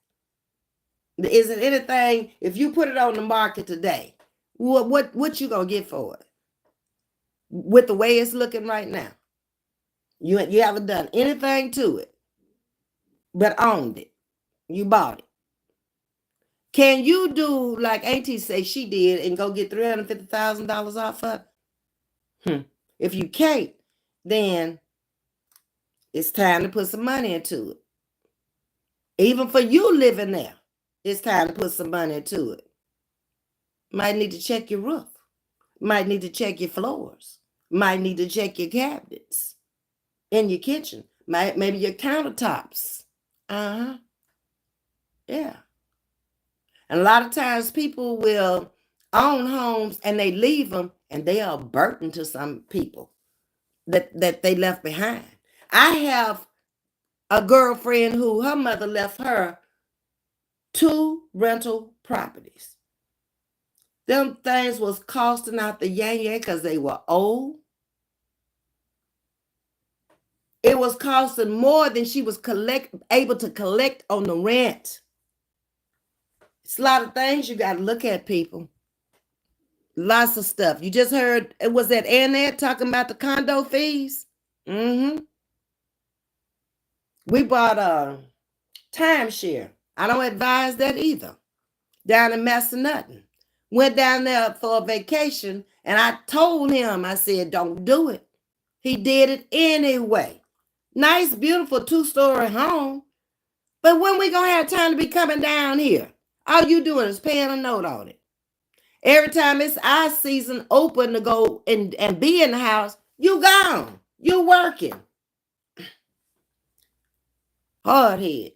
Is it anything, if you put it on the market today, what you gonna get for it? With the way it's looking right now, you haven't done anything to it, but owned it. You bought it. Can you do like Auntie say she did and go get $350,000 off of it? If you can't, then it's time to put some money into it. Even for you living there, it's time to put some money into it. Might need to check your roof. Might need to check your floors. Might need to check your cabinets in your kitchen. Maybe your countertops. Uh-huh. Yeah. And a lot of times people will own homes and they leave them and they are a burden to some people that they left behind. I have a girlfriend who her mother left her 2 rental properties. Them things was costing out the yang because they were old. It was costing more than she was able to collect on the rent. It's a lot of things you got to look at, people. Lots of stuff. You just heard, was that Annette talking about the condo fees? Mm-hmm. We bought a timeshare. I don't advise that either. Down in Massanutten. Went down there for a vacation, and I told him, I said, don't do it. He did it anyway. Nice, beautiful 2-story home. But when we going to have time to be coming down here? All you doing is paying a note on it. Every time it's our season open to go and be in the house, you gone. You working. Hard head.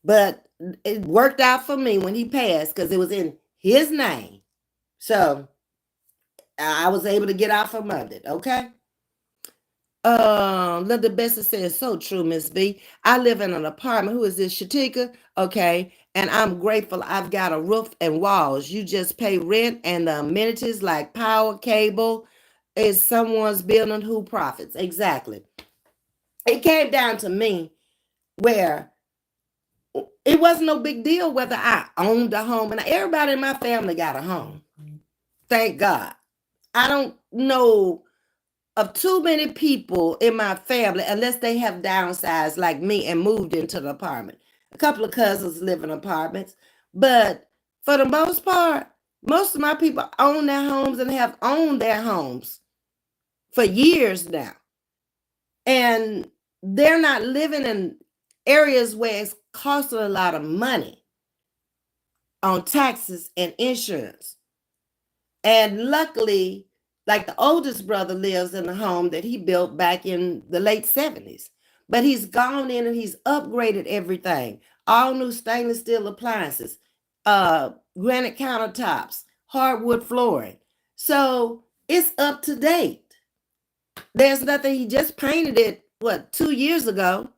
But it worked out for me when he passed because it was in his name. So I was able to get out from under it, okay? Linda Bessie says, so true, Ms.V. I live in an apartment. Who is this? Shatika? Okay. And I'm grateful I've got a roof and walls. You just pay rent and the amenities like power, cable is someone's building who profits. Exactly. It came down to me where it wasn't no big deal whether I owned a home, and everybody in my family got a home. Thank God. I don't know of too many people in my family, unless they have downsized like me and moved into the apartment. A couple of cousins live in apartments, but for the most part, most of my people own their homes and have owned their homes for years now. And they're not living in areas where it's costing a lot of money on taxes and insurance. And luckily, like the oldest brother lives in a home that he built back in the late 70s. But he's gone in and he's upgraded everything. All new stainless steel appliances, granite countertops, hardwood flooring. So it's up to date. There's nothing, he just painted it, 2 years ago,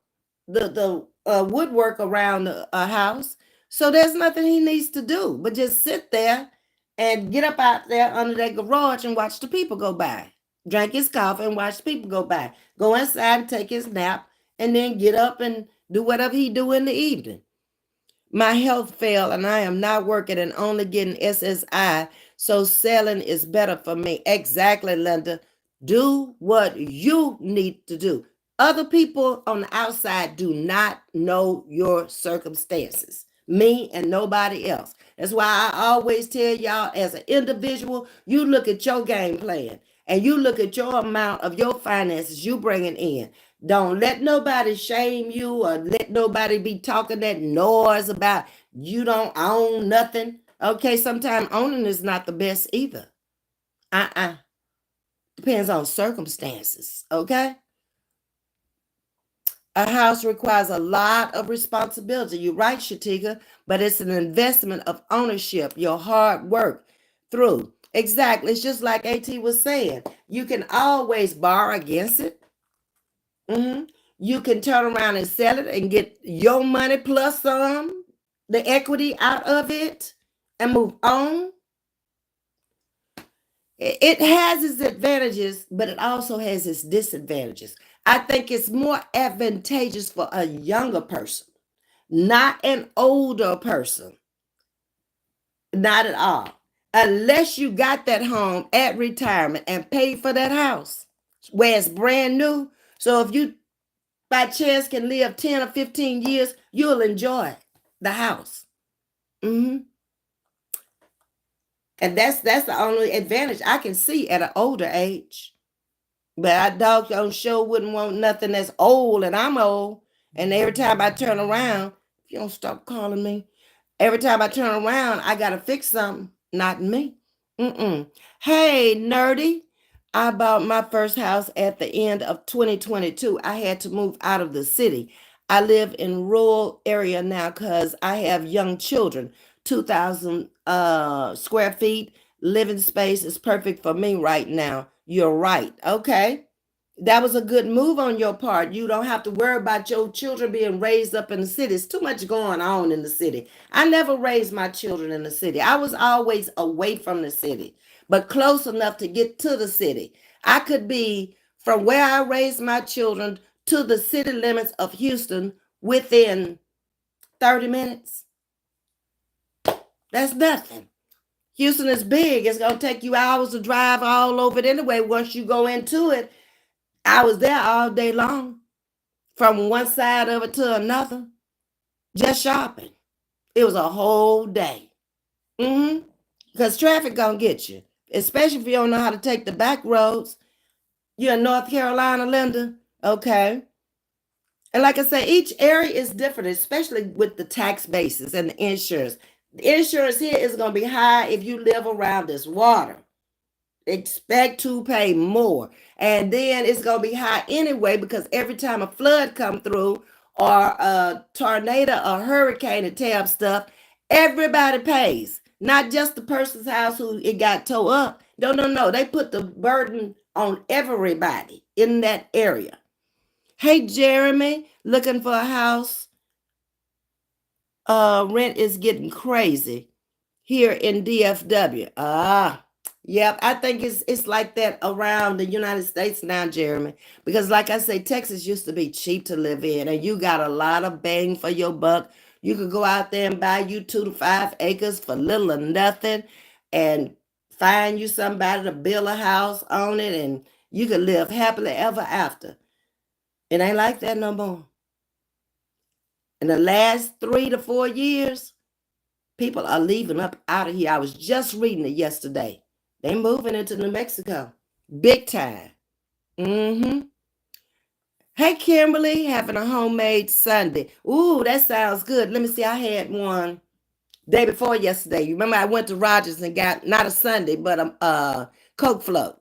the woodwork around the house. So there's nothing he needs to do but just sit there and get up out there under that garage and watch the people go by. Drink his coffee and watch the people go by. Go inside and take his nap and then get up and do whatever he do in the evening. My health failed and I am not working and only getting SSI, so selling is better for me. Exactly, Linda. Do what you need to do. Other people on the outside do not know your circumstances. Me and nobody else. That's why I always tell y'all, as an individual, you look at your game plan and you look at your amount of your finances you bringing in. Don't let nobody shame you or let nobody be talking that noise about you don't own nothing. Okay, sometimes owning is not the best either. Depends on circumstances, okay? A house requires a lot of responsibility. You're right, Shatika, but it's an investment of ownership, your hard work through. Exactly. It's just like AT was saying. You can always borrow against it. You can turn around and sell it and get your money plus some, the equity out of it, and move on. It has its advantages, but it also has its disadvantages. I think it's more advantageous for a younger person, not an older person. Not at all. Unless you got that home at retirement and paid for that house where it's brand new. So if you by chance can live 10 or 15 years, you'll enjoy the house. And that's the only advantage I can see at an older age. But I doggone sure wouldn't want nothing that's old, and I'm old. And every time I turn around, if you don't stop calling me, every time I turn around, I gotta fix something. Not me. Mm-mm. Hey, nerdy. I bought my first house at the end of 2022. I had to move out of the city. I live in rural area now because I have young children. 2,000 square feet living space is perfect for me right now. You're right. Okay. That was a good move on your part. You don't have to worry about your children being raised up in the city. It's too much going on in the city. I never raised my children in the city. I was always away from the city, but close enough to get to the city. I could be from where I raised my children to the city limits of Houston within 30 minutes. That's nothing. Houston is big. It's going to take you hours to drive all over it anyway. Once you go into it, I was there all day long, from one side of it to another, just shopping. It was a whole day. Because traffic gonna get you, especially if you don't know how to take the back roads. You're in North Carolina, Linda. Okay. And like I said, each area is different, especially with the tax basis and the insurance. The insurance here is gonna be high if you live around this water. Expect to pay more, and then it's going to be high anyway, because every time a flood come through or a tornado or hurricane and tear up stuff, everybody pays, not just the person's house who it got tore up. No, they put the burden on everybody in that area. Hey, Jeremy, looking for a house? Rent is getting crazy here in DFW. Yep, I think it's like that around the United States now, Jeremy. Because like I say, Texas used to be cheap to live in, and you got a lot of bang for your buck. You could go out there and buy you 2 to 5 acres for little or nothing, and find you somebody to build a house on it, and you could live happily ever after. It ain't like that no more. In the last 3 to 4 years, people are leaving up out of here. I was just reading it yesterday. They moving into New Mexico. Big time. Hey, Kimberly, having a homemade Sunday. Ooh, that sounds good. Let me see. I had one day before yesterday. You remember I went to Rogers and got not a Sunday, but a Coke float.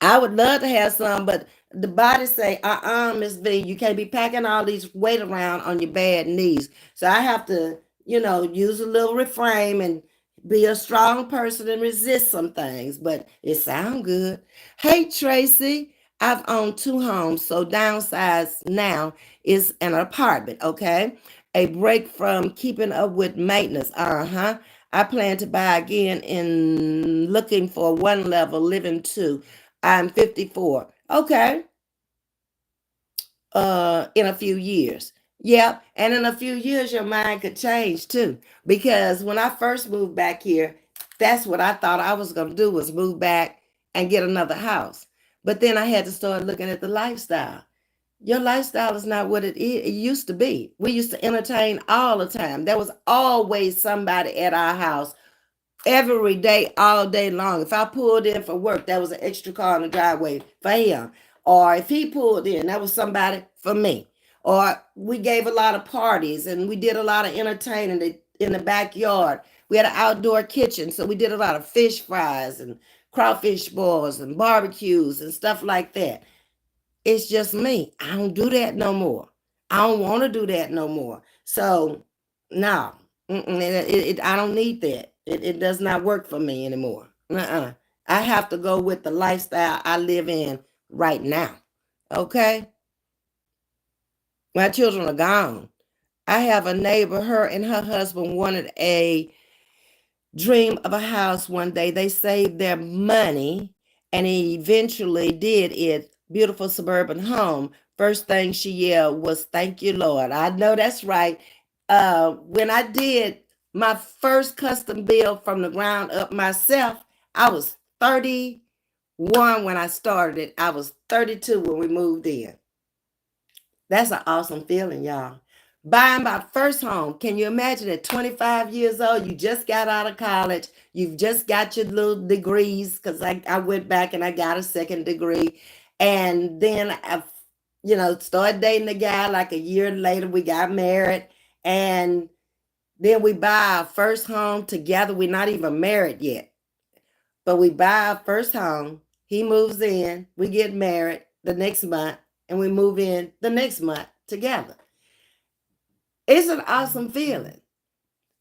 I would love to have some, but the body say, Ms.V, you can't be packing all these weight around on your bad knees. So I have to, use a little refrain and be a strong person and resist some things, but it sounds good. Hey, Tracy, I've owned 2 homes, so downsize now is an apartment, okay? A break from keeping up with maintenance. I plan to buy again in looking for one level, living two. I'm 54. Okay. In a few years. Yep. And in a few years, your mind could change too. Because when I first moved back here, that's what I thought I was going to do, was move back and get another house. But then I had to start looking at the lifestyle. Your lifestyle is not what it used to be. We used to entertain all the time. There was always somebody at our house every day, all day long. If I pulled in for work, that was an extra car in the driveway for him. Or if he pulled in, that was somebody for me. Or we gave a lot of parties and we did a lot of entertaining in the backyard. We had an outdoor kitchen, so we did a lot of fish fries and crawfish boils and barbecues and stuff like that. It's just me. I don't do that no more. I don't want to do that no more. So, no, I don't need that. It does not work for me anymore. I have to go with the lifestyle I live in right now. Okay? My children are gone. I have a neighbor, her and her husband wanted a dream of a house one day. They saved their money and eventually did it. Beautiful suburban home. First thing she yelled was, "Thank you, Lord." I know that's right. When I did my first custom build from the ground up myself, I was 31 when I started it. I was 32 when we moved in. That's an awesome feeling, y'all. Buying my first home. Can you imagine at 25 years old, you just got out of college, you've just got your little degrees, because I went back and I got a second degree. And then I, started dating a guy. Like a year later, we got married. And then we buy our first home together. We're not even married yet. But we buy our first home. He moves in. We get married the next month, and we move in the next month together. It's an awesome feeling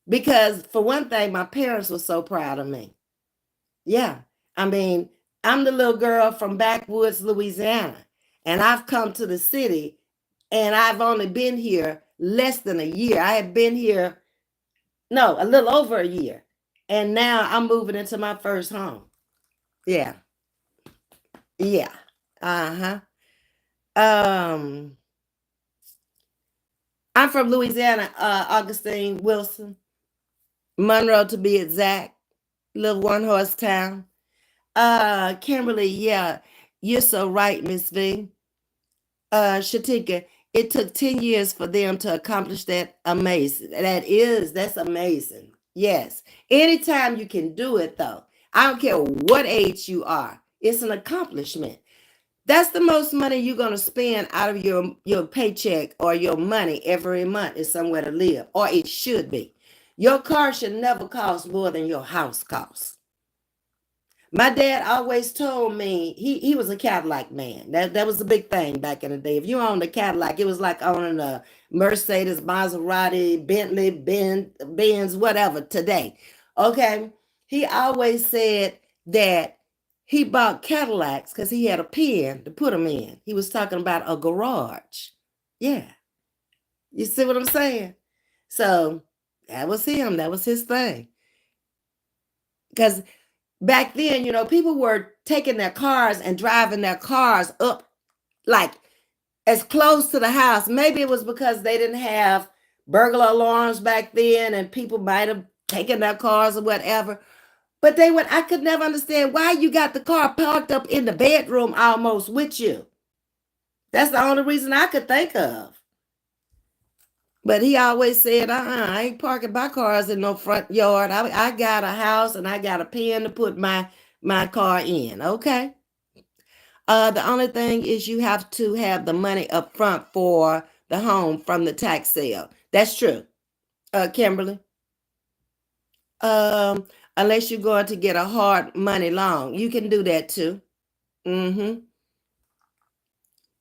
because, for one thing, my parents were so proud of me. Yeah. I mean, I'm the little girl from backwoods Louisiana, and I've come to the city, and I've only been here less than a year. I had been here, no, a little over a year. And now I'm moving into my first home. Yeah. Yeah. Uh-huh. Um, I'm from Louisiana, Augustine Wilson, Monroe to be exact, little one horse town. Kimberly, yeah, you're so right, Ms.V. Shatika, it took 10 years for them to accomplish that. Amazing. That's amazing. Yes. Anytime you can do it, though, I don't care what age you are, it's an accomplishment. That's the most money you're going to spend out of your paycheck or your money every month is somewhere to live, or it should be. Your car should never cost more than your house costs. My dad always told me he was a Cadillac man. That was the big thing back in the day. If you owned a Cadillac, it was like owning a Mercedes, Maserati, Bentley, Benz, whatever today. Okay. He always said that he bought Cadillacs because he had a pen to put them in. He was talking about a garage. Yeah. You see what I'm saying? So that was him. That was his thing. Because back then, people were taking their cars and driving their cars up like as close to the house. Maybe it was because they didn't have burglar alarms back then and people might have taken their cars or whatever. But I could never understand why you got the car parked up in the bedroom almost with you. That's the only reason I could think of. But he always said, I ain't parking my cars in no front yard. I got a house and I got a pen to put my car in. Okay. The only thing is you have to have the money up front for the home from the tax sale. That's true. Kimberly. Unless you're going to get a hard money loan. You can do that too. Mm-hmm.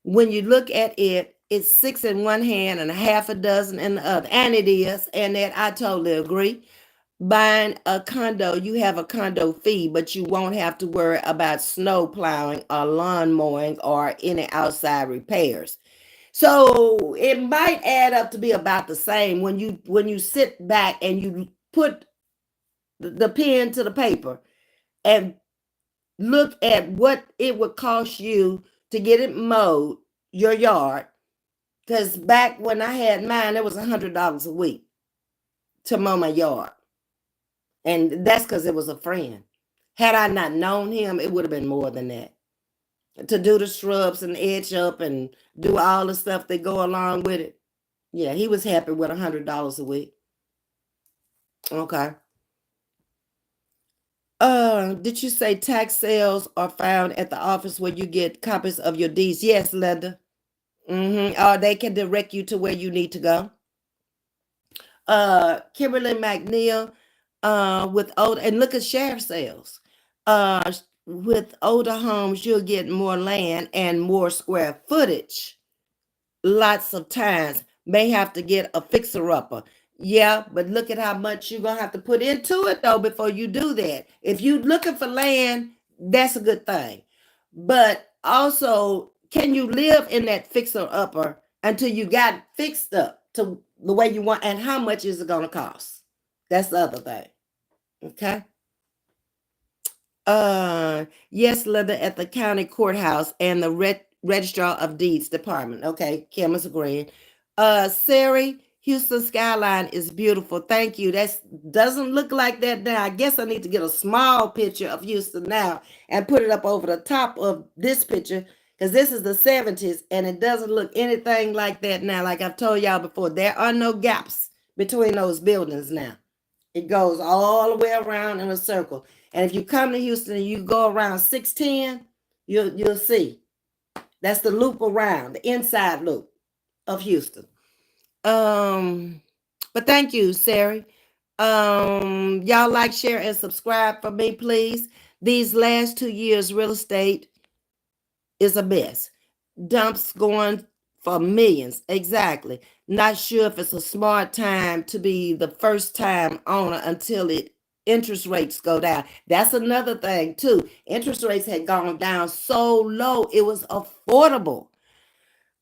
When you look at it, it's 6 in one hand and a half a dozen in the other. And it is. And that I totally agree. Buying a condo, you have a condo fee, but you won't have to worry about snow plowing or lawn mowing or any outside repairs. So it might add up to be about the same when you sit back and you put the pen to the paper and look at what it would cost you to get it mowed, your yard. Because back when I had mine, it was $100 a week to mow my yard. And that's because it was a friend. Had I not known him, it would have been more than that. To do the shrubs and edge up and do all the stuff that go along with it. Yeah, he was happy with $100 a week. Okay. Did you say tax sales are found at the office where you get copies of your deeds? Yes, Linda. Or they can direct you to where you need to go. Kimberly McNeil, with old, and look at sheriff sales. With older homes, you'll get more land and more square footage. Lots of times may have to get a fixer-upper. Yeah, but look at how much you're gonna have to put into it though before you do that. If you're looking for land, that's a good thing. But also, can you live in that fixer-upper until you got fixed up to the way you want, and how much is it gonna cost? That's the other thing. Okay. Yes, Linda, at the county courthouse and the registrar of deeds department. Okay, Kim is agreeing. Sari, Houston skyline is beautiful. Thank you. That doesn't look like that now. I guess I need to get a small picture of Houston now and put it up over the top of this picture because this is the 70s and it doesn't look anything like that now. Like I've told y'all before, there are no gaps between those buildings now. It goes all the way around in a circle. And if you come to Houston and you go around 610, you'll see. That's the loop around, the inside loop of Houston. But thank you, Sari. Y'all like, share, and subscribe for me, please. These last 2 years, real estate is a mess. Dumps going for millions. Exactly. Not sure if it's a smart time to be the first time owner until it interest rates go down. That's another thing too. Interest rates had gone down so low, it was affordable.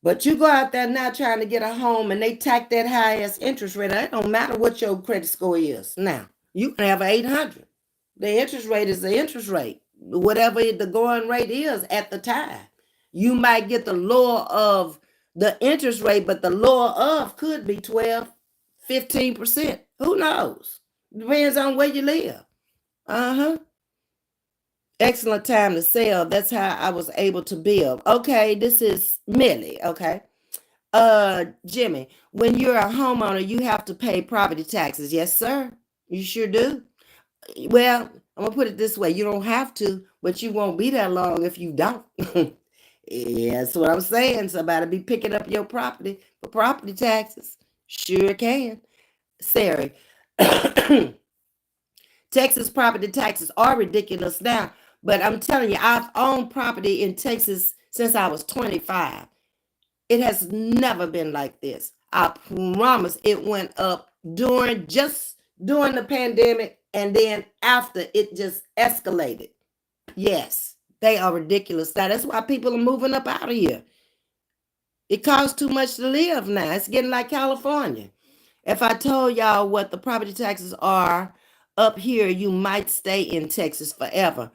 But you go out there now trying to get a home and they tack that highest interest rate. It don't matter what your credit score is. Now, you can have 800. The interest rate is the interest rate, whatever the going rate is at the time. You might get the lower of the interest rate, but the lower of could be 12, 15%. Who knows? Depends on where you live. Uh-huh. Excellent time to sell. That's how I was able to build. Okay, this is Millie. Okay. Jimmy, when you're a homeowner, you have to pay property taxes. Yes, sir. You sure do. Well, I'm gonna put it this way: you don't have to, but you won't be that long if you don't. Yeah, that's what I'm saying. Somebody be picking up your property for property taxes. Sure can. Sorry. Texas property taxes are ridiculous now, but I'm telling you, I've owned property in Texas since I was 25. It has never been like this. I promise it went up during the pandemic, and then after it just escalated. Yes, they are ridiculous. Now that's why people are moving up out of here. It costs too much to live now. It's getting like California. If I told y'all what the property taxes are up here, you might stay in Texas forever.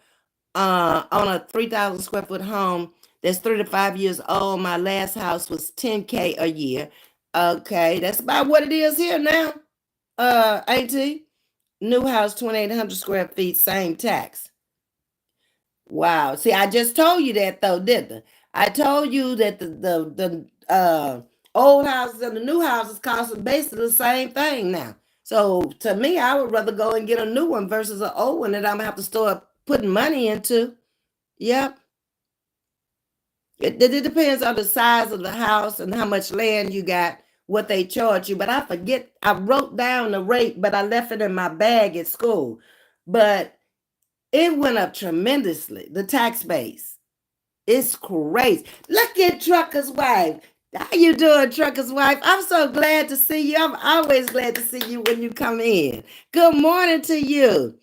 On a 3,000 square foot home that's 3 to 5 years old, my last house was $10K a year. Okay, that's about what it is here now. Auntie, new house 2,800 square feet, same tax. Wow. See, I just told you that though, didn't I? I told you that the old houses and the new houses cost basically the same thing now. So to me, I would rather go and get a new one versus an old one that I'm gonna have to start putting money into. Yep. It depends on the size of the house and how much land you got, what they charge you. But I forget, I wrote down the rate, but I left it in my bag at school. But it went up tremendously, the tax base. It's crazy. Look at Trucker's Wife. How you doing, Trucker's Wife? I'm so glad to see you. I'm always glad to see you when you come in. Good morning to you.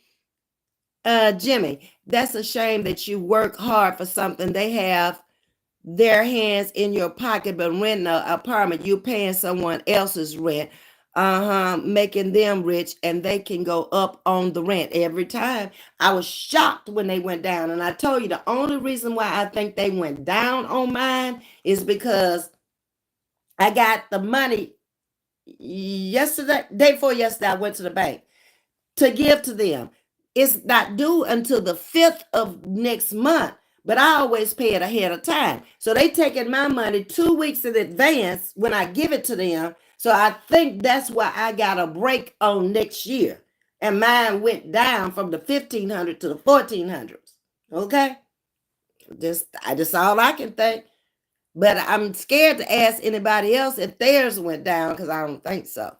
Jimmy, that's a shame that you work hard for something. They have their hands in your pocket, but renting an apartment, you paying someone else's rent, making them rich, and they can go up on the rent every time. I was shocked when they went down, and I told you the only reason why I think they went down on mine is because I got the money yesterday, day before yesterday. I went to the bank to give to them. It's not due until the 5th of next month, but I always pay it ahead of time. So they taking my money 2 weeks in advance when I give it to them. So I think that's why I got a break on next year. And mine went down from the 1,500 to the 1,400s. Okay? Just all I can think. But I'm scared to ask anybody else if theirs went down because I don't think so.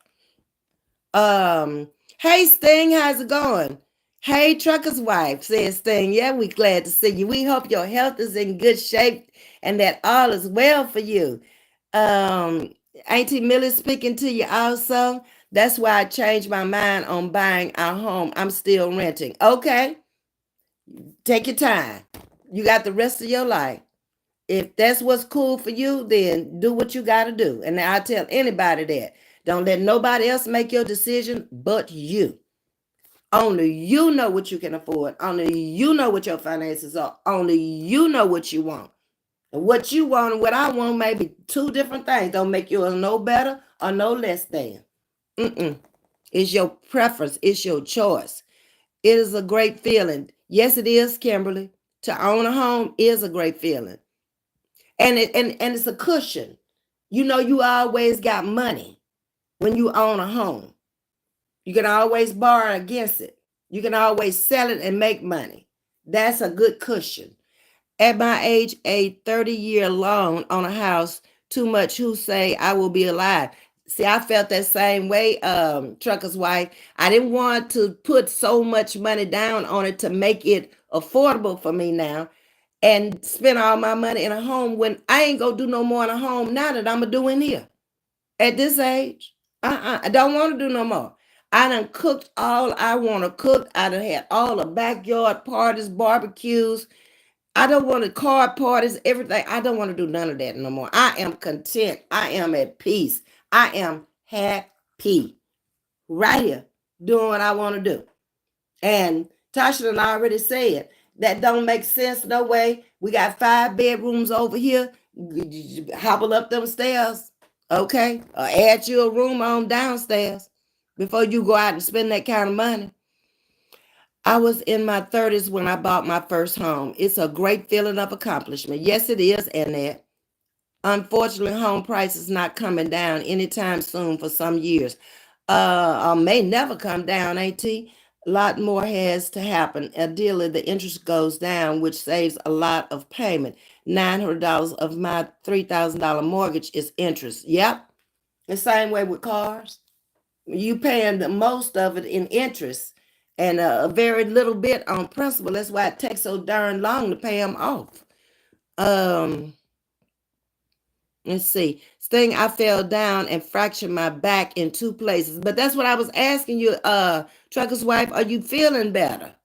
Hey Sting, how's it going? Hey Trucker's Wife, says Sting. Yeah, we glad to see you. We hope your health is in good shape and that all is well for you. Auntie Millie speaking to you also. That's why I changed my mind on buying our home. I'm still renting. Okay. Take your time. You got the rest of your life. If that's what's cool for you, then do what you got to do. And I tell anybody that. Don't let nobody else make your decision but you. Only you know what you can afford. Only you know what your finances are. Only you know what you want. And what you want and what I want may be two different things. Don't make yours no better or no less than. It's your preference. It's your choice. It is a great feeling. Yes, it is, Kimberly. To own a home is a great feeling. And it's a cushion. You know you always got money when you own a home. You can always borrow against it. You can always sell it and make money. That's a good cushion. At my age, a 30-year loan on a house, too much who say I will be alive. See, I felt that same way, trucker's wife. I didn't want to put so much money down on it to make it affordable for me now and spend all my money in a home when I ain't gonna do no more in a home now that I'm gonna do in here at this age. I don't want to do no more. I done cooked all I want to cook. I done had all the backyard parties, barbecues. I don't want to card parties, everything. I don't want to do none of that no more. I am content. I am at peace. I am happy right here doing what I want to do. And Tasha done already said that don't make sense no way. We got 5 bedrooms over here. Hobble up them stairs, okay? Or add you a room on downstairs before you go out and spend that kind of money. I was in my 30s when I bought my first home. It's a great feeling of accomplishment. Yes, it is, Annette. Unfortunately, home prices not coming down anytime soon for some years. Or may never come down, AT. A lot more has to happen. Ideally, the interest goes down, which saves a lot of payment. $900 of my $3,000 mortgage is interest. Yep. The same way with cars. You paying the most of it in interest and a very little bit on principal. That's why it takes so darn long to pay them off. Let's see. Sting, I fell down and fractured my back in 2 places. But that's what I was asking you, trucker's wife. Are you feeling better?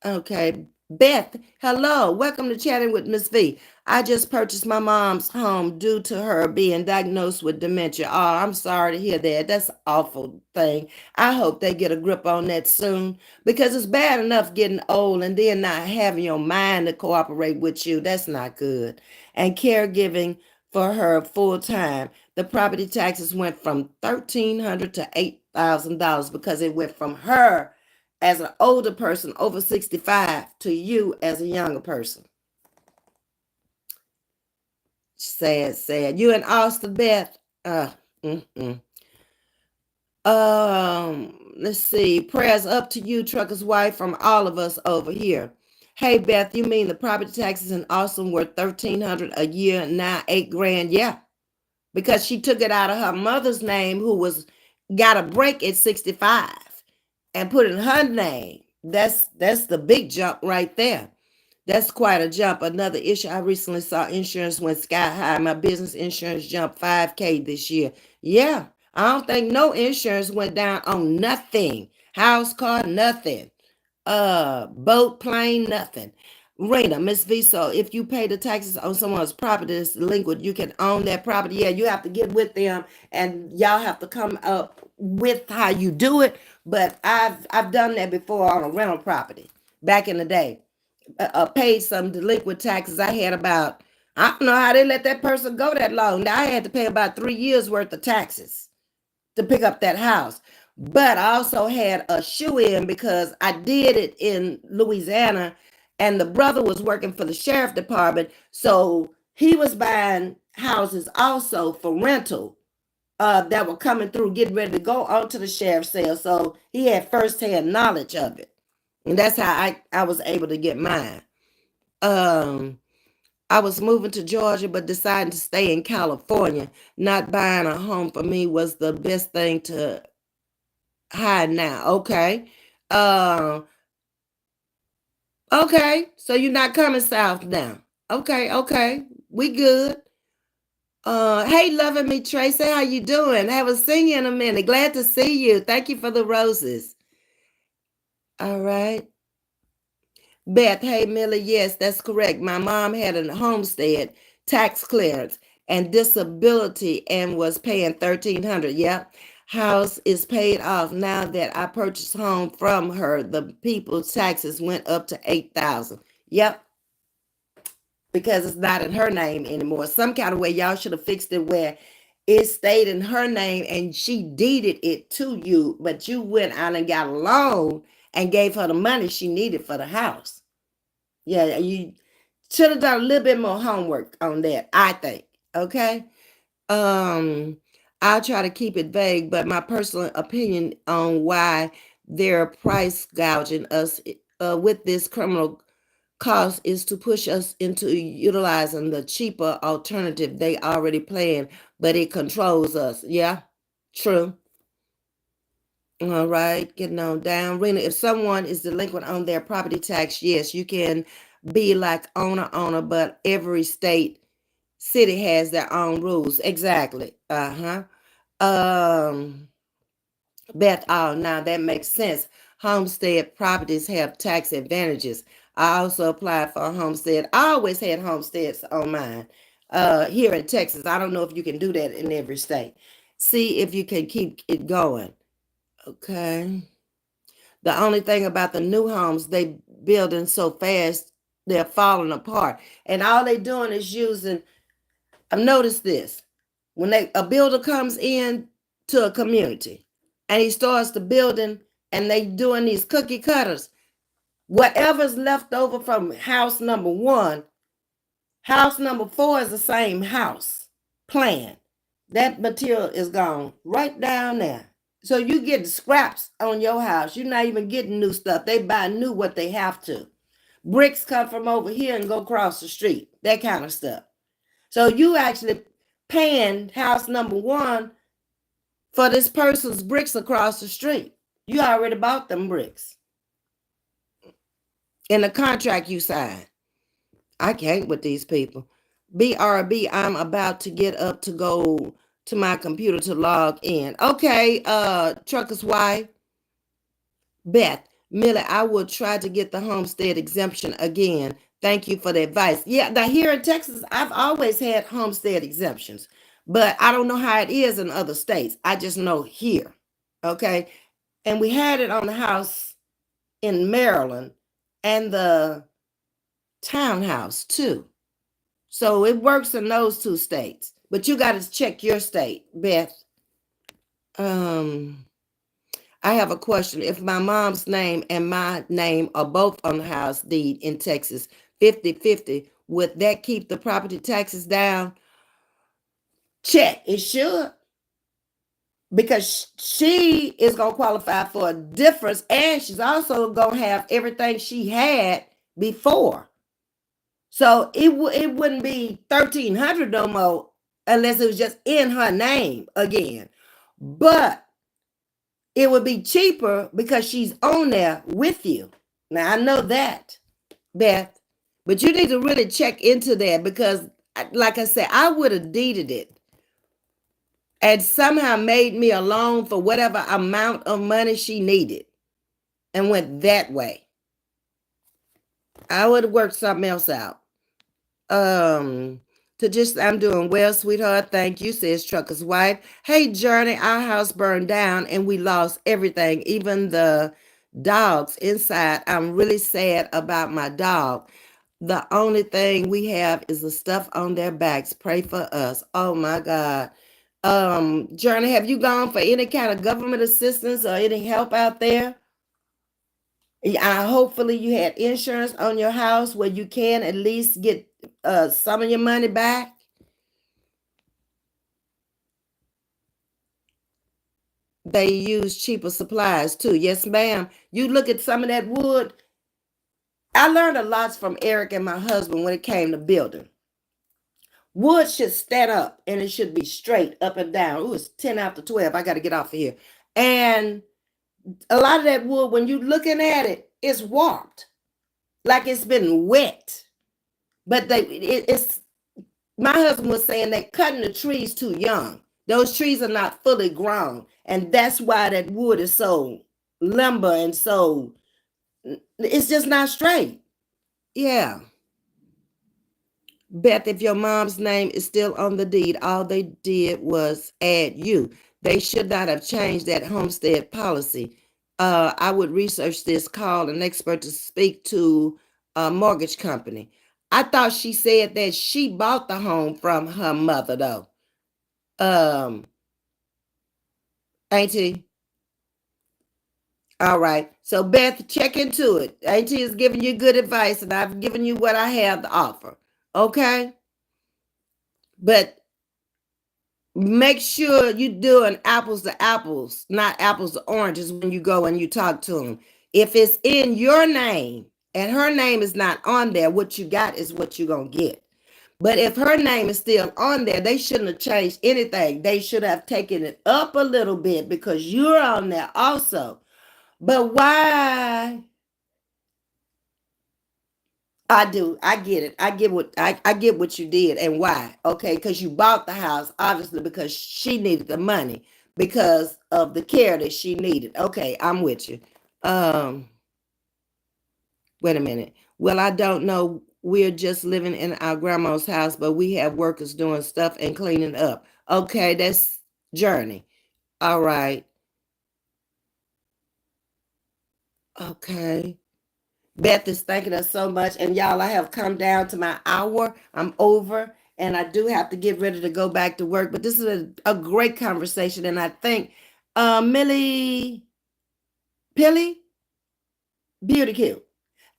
Okay. Beth, hello. Welcome to Chatting with Ms.V. I just purchased my mom's home due to her being diagnosed with dementia. Oh, I'm sorry to hear that. That's an awful thing. I hope they get a grip on that soon because it's bad enough getting old and then not having your mind to cooperate with you. That's not good. And caregiving for her full time. The property taxes went from $1,300 to $8,000 because it went from her as an older person over 65 to you as a younger person. Sad, sad. You in Austin, Beth? Let's see. Prayers up to you, trucker's wife, from all of us over here. Hey, Beth, you mean the property taxes in Austin were $1,300 a year, now $8,000? Yeah, because she took it out of her mother's name, who got a break at 65. And put in her name. That's the big jump right there. That's quite a jump. Another issue, I recently saw insurance went sky high. My business insurance jumped $5,000 this year. Yeah, I don't think no insurance went down on nothing. House, car, nothing. Boat, plane, nothing. Rena, Ms.V, so if you pay the taxes on someone's property that's delinquent, you can own that property. Yeah, you have to get with them and y'all have to come up with how you do it. But I've done that before on a rental property back in the day. Paid some delinquent taxes. I had about, I don't know how they let that person go that long. Now I had to pay about 3 years worth of taxes to pick up that house. But I also had a shoe in because I did it in Louisiana and the brother was working for the sheriff department. So he was buying houses also for rental that were coming through, getting ready to go onto the sheriff's sale. So he had firsthand knowledge of it. And that's how I was able to get mine. I was moving to Georgia, but deciding to stay in California. Not buying a home for me was the best thing to hide now. Okay. Okay. So you're not coming south now. Okay, okay. We good. Hey, loving me, Tracy. How you doing? Haven't seen you in a minute. Glad to see you. Thank you for the roses. All right. Beth, hey Millie, yes, that's correct. My mom had a homestead, tax clearance, and disability and was paying $1,300. Yep. House is paid off. Now that I purchased home from her, the people's taxes went up to $8,000. Yep. Because it's not in her name anymore. Some kind of way y'all should have fixed it where it stayed in her name and she deeded it to you, but you went out and got a loan and gave her the money she needed for the house. Yeah, you should have done a little bit more homework on that, I think. Okay. I'll try to keep it vague, but my personal opinion on why they're price gouging us with this criminal cost is to push us into utilizing the cheaper alternative they already playing but it controls us. Yeah, true. All right, getting on down. Rena, if someone is delinquent on their property tax, yes, you can be like owner, but every city has their own rules. Exactly. Uh-huh. Um, Beth, oh, now that makes sense. Homestead properties have tax advantages. I also applied for a homestead. I always had homesteads on mine. Here in Texas, I don't know if you can do that in every state. See if you can keep it going. Okay. The only thing about the new homes, they building so fast, they're falling apart. And all they doing is using, I've noticed this. When a builder comes in to a community and he starts the building and they doing these cookie cutters, whatever's left over from house number 1, house number 4 is the same house plan. That material is gone right down there. So you get scraps on your house. You're not even getting new stuff. They buy new what they have to. Bricks come from over here and go across the street. That kind of stuff. So you actually paying house number 1 for this person's bricks across the street. You already bought them bricks in the contract you signed. I can't with these people. BRB, I'm about to get up to go to my computer to log in. Okay, trucker's wife. Beth, Millie, I will try to get the homestead exemption again. Thank you for the advice. Yeah, now here in Texas, I've always had homestead exemptions, but I don't know how it is in other states. I just know here. Okay. And we had it on the house in Maryland and the townhouse too. So it works in those 2 states, but you got to check your state, Beth. I have a question. If my mom's name and my name are both on the house deed in Texas, 50-50, would that keep the property taxes down? Check. It should. Because she is going to qualify for a difference, and she's also going to have everything she had before. So it wouldn't be $1,300 no more unless it was just in her name again. But it would be cheaper because she's on there with you. Now, I know that, Beth, but you need to really check into that because, like I said, I would have deeded it and somehow made me a loan for whatever amount of money she needed and went that way. I would have worked something else out. I'm doing well, sweetheart. Thank you, says Trucker's wife. Hey, Journey, our house burned down and we lost everything, even the dogs inside. I'm really sad about my dog. The only thing we have is the stuff on their backs. Pray for us. Oh my God. Journey, have you gone for any kind of government assistance or any help out there? Hopefully you had insurance on your house where you can at least get some of your money back. They use cheaper supplies too. Yes, ma'am. You look at some of that wood. I learned a lot from Eric and my husband when it came to building. Wood should stand up and it should be straight up and down. It was 10 after 12. I got to get off of here. And a lot of that wood, when you're looking at it, it's warped, like it's been wet. But it's my husband was saying they're cutting the trees too young. Those trees are not fully grown, and that's why that wood is so limber and so it's just not straight. Yeah. Beth, if your mom's name is still on the deed, all they did was add you. They should not have changed that homestead policy. I would research this, call an expert to speak to a mortgage company. I thought she said that she bought the home from her mother, though. Auntie. All right. So, Beth, check into it. Auntie is giving you good advice, and I've given you what I have to offer. Okay? But make sure you're doing apples to apples, not apples to oranges when you go and you talk to them. If it's in your name and her name is not on there, what you got is what you're going to get. But if her name is still on there, they shouldn't have changed anything. They should have taken it up a little bit because you're on there also. But why? I do. I get it. I get what you did and why. Okay, because you bought the house, obviously, because she needed the money because of the care that she needed. Okay, I'm with you. Um, Wait a minute. Well, I don't know. We're just living in our grandma's house, but we have workers doing stuff and cleaning up. Okay, that's Journey. All right. Okay. Beth is thanking us so much. And y'all, I have come down to my hour. I'm over. And I do have to get ready to go back to work. But this is a great conversation. And I think Millie Pilly, Beauty Q.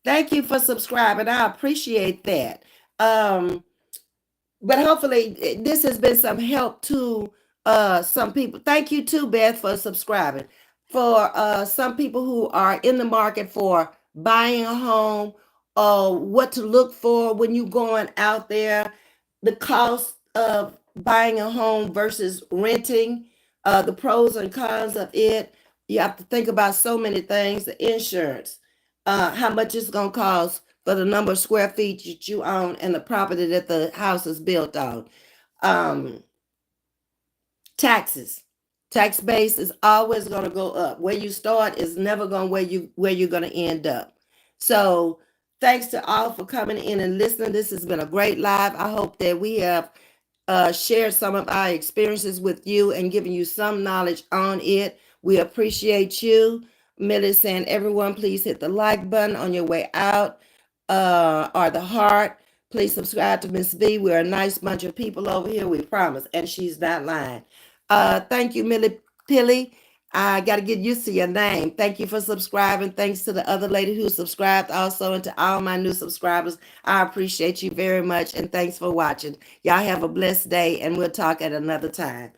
Thank you for subscribing. I appreciate that. But hopefully this has been some help to some people. Thank you too, Beth, for subscribing. For some people who are in the market for buying a home, or what to look for when you're going out there, the cost of buying a home versus renting, the pros and cons of it. You have to think about so many things, the insurance, how much it's going to cost for the number of square feet that you own and the property that the house is built on. Um, Taxes. Tax base is always going to go up. Where you start is never going to where you're going to end up. So thanks to all for coming in and listening. This has been a great live. I hope that we have shared some of our experiences with you and given you some knowledge on it. We appreciate you. Millie saying, everyone, please hit the like button on your way out, or the heart. Please subscribe to Ms.V. We're a nice bunch of people over here, we promise. And she's not lying. Thank you, Millie Pilly. I got to get used to your name. Thank you for subscribing. Thanks to the other lady who subscribed also, and to all my new subscribers. I appreciate you very much, and thanks for watching. Y'all have a blessed day, and we'll talk at another time.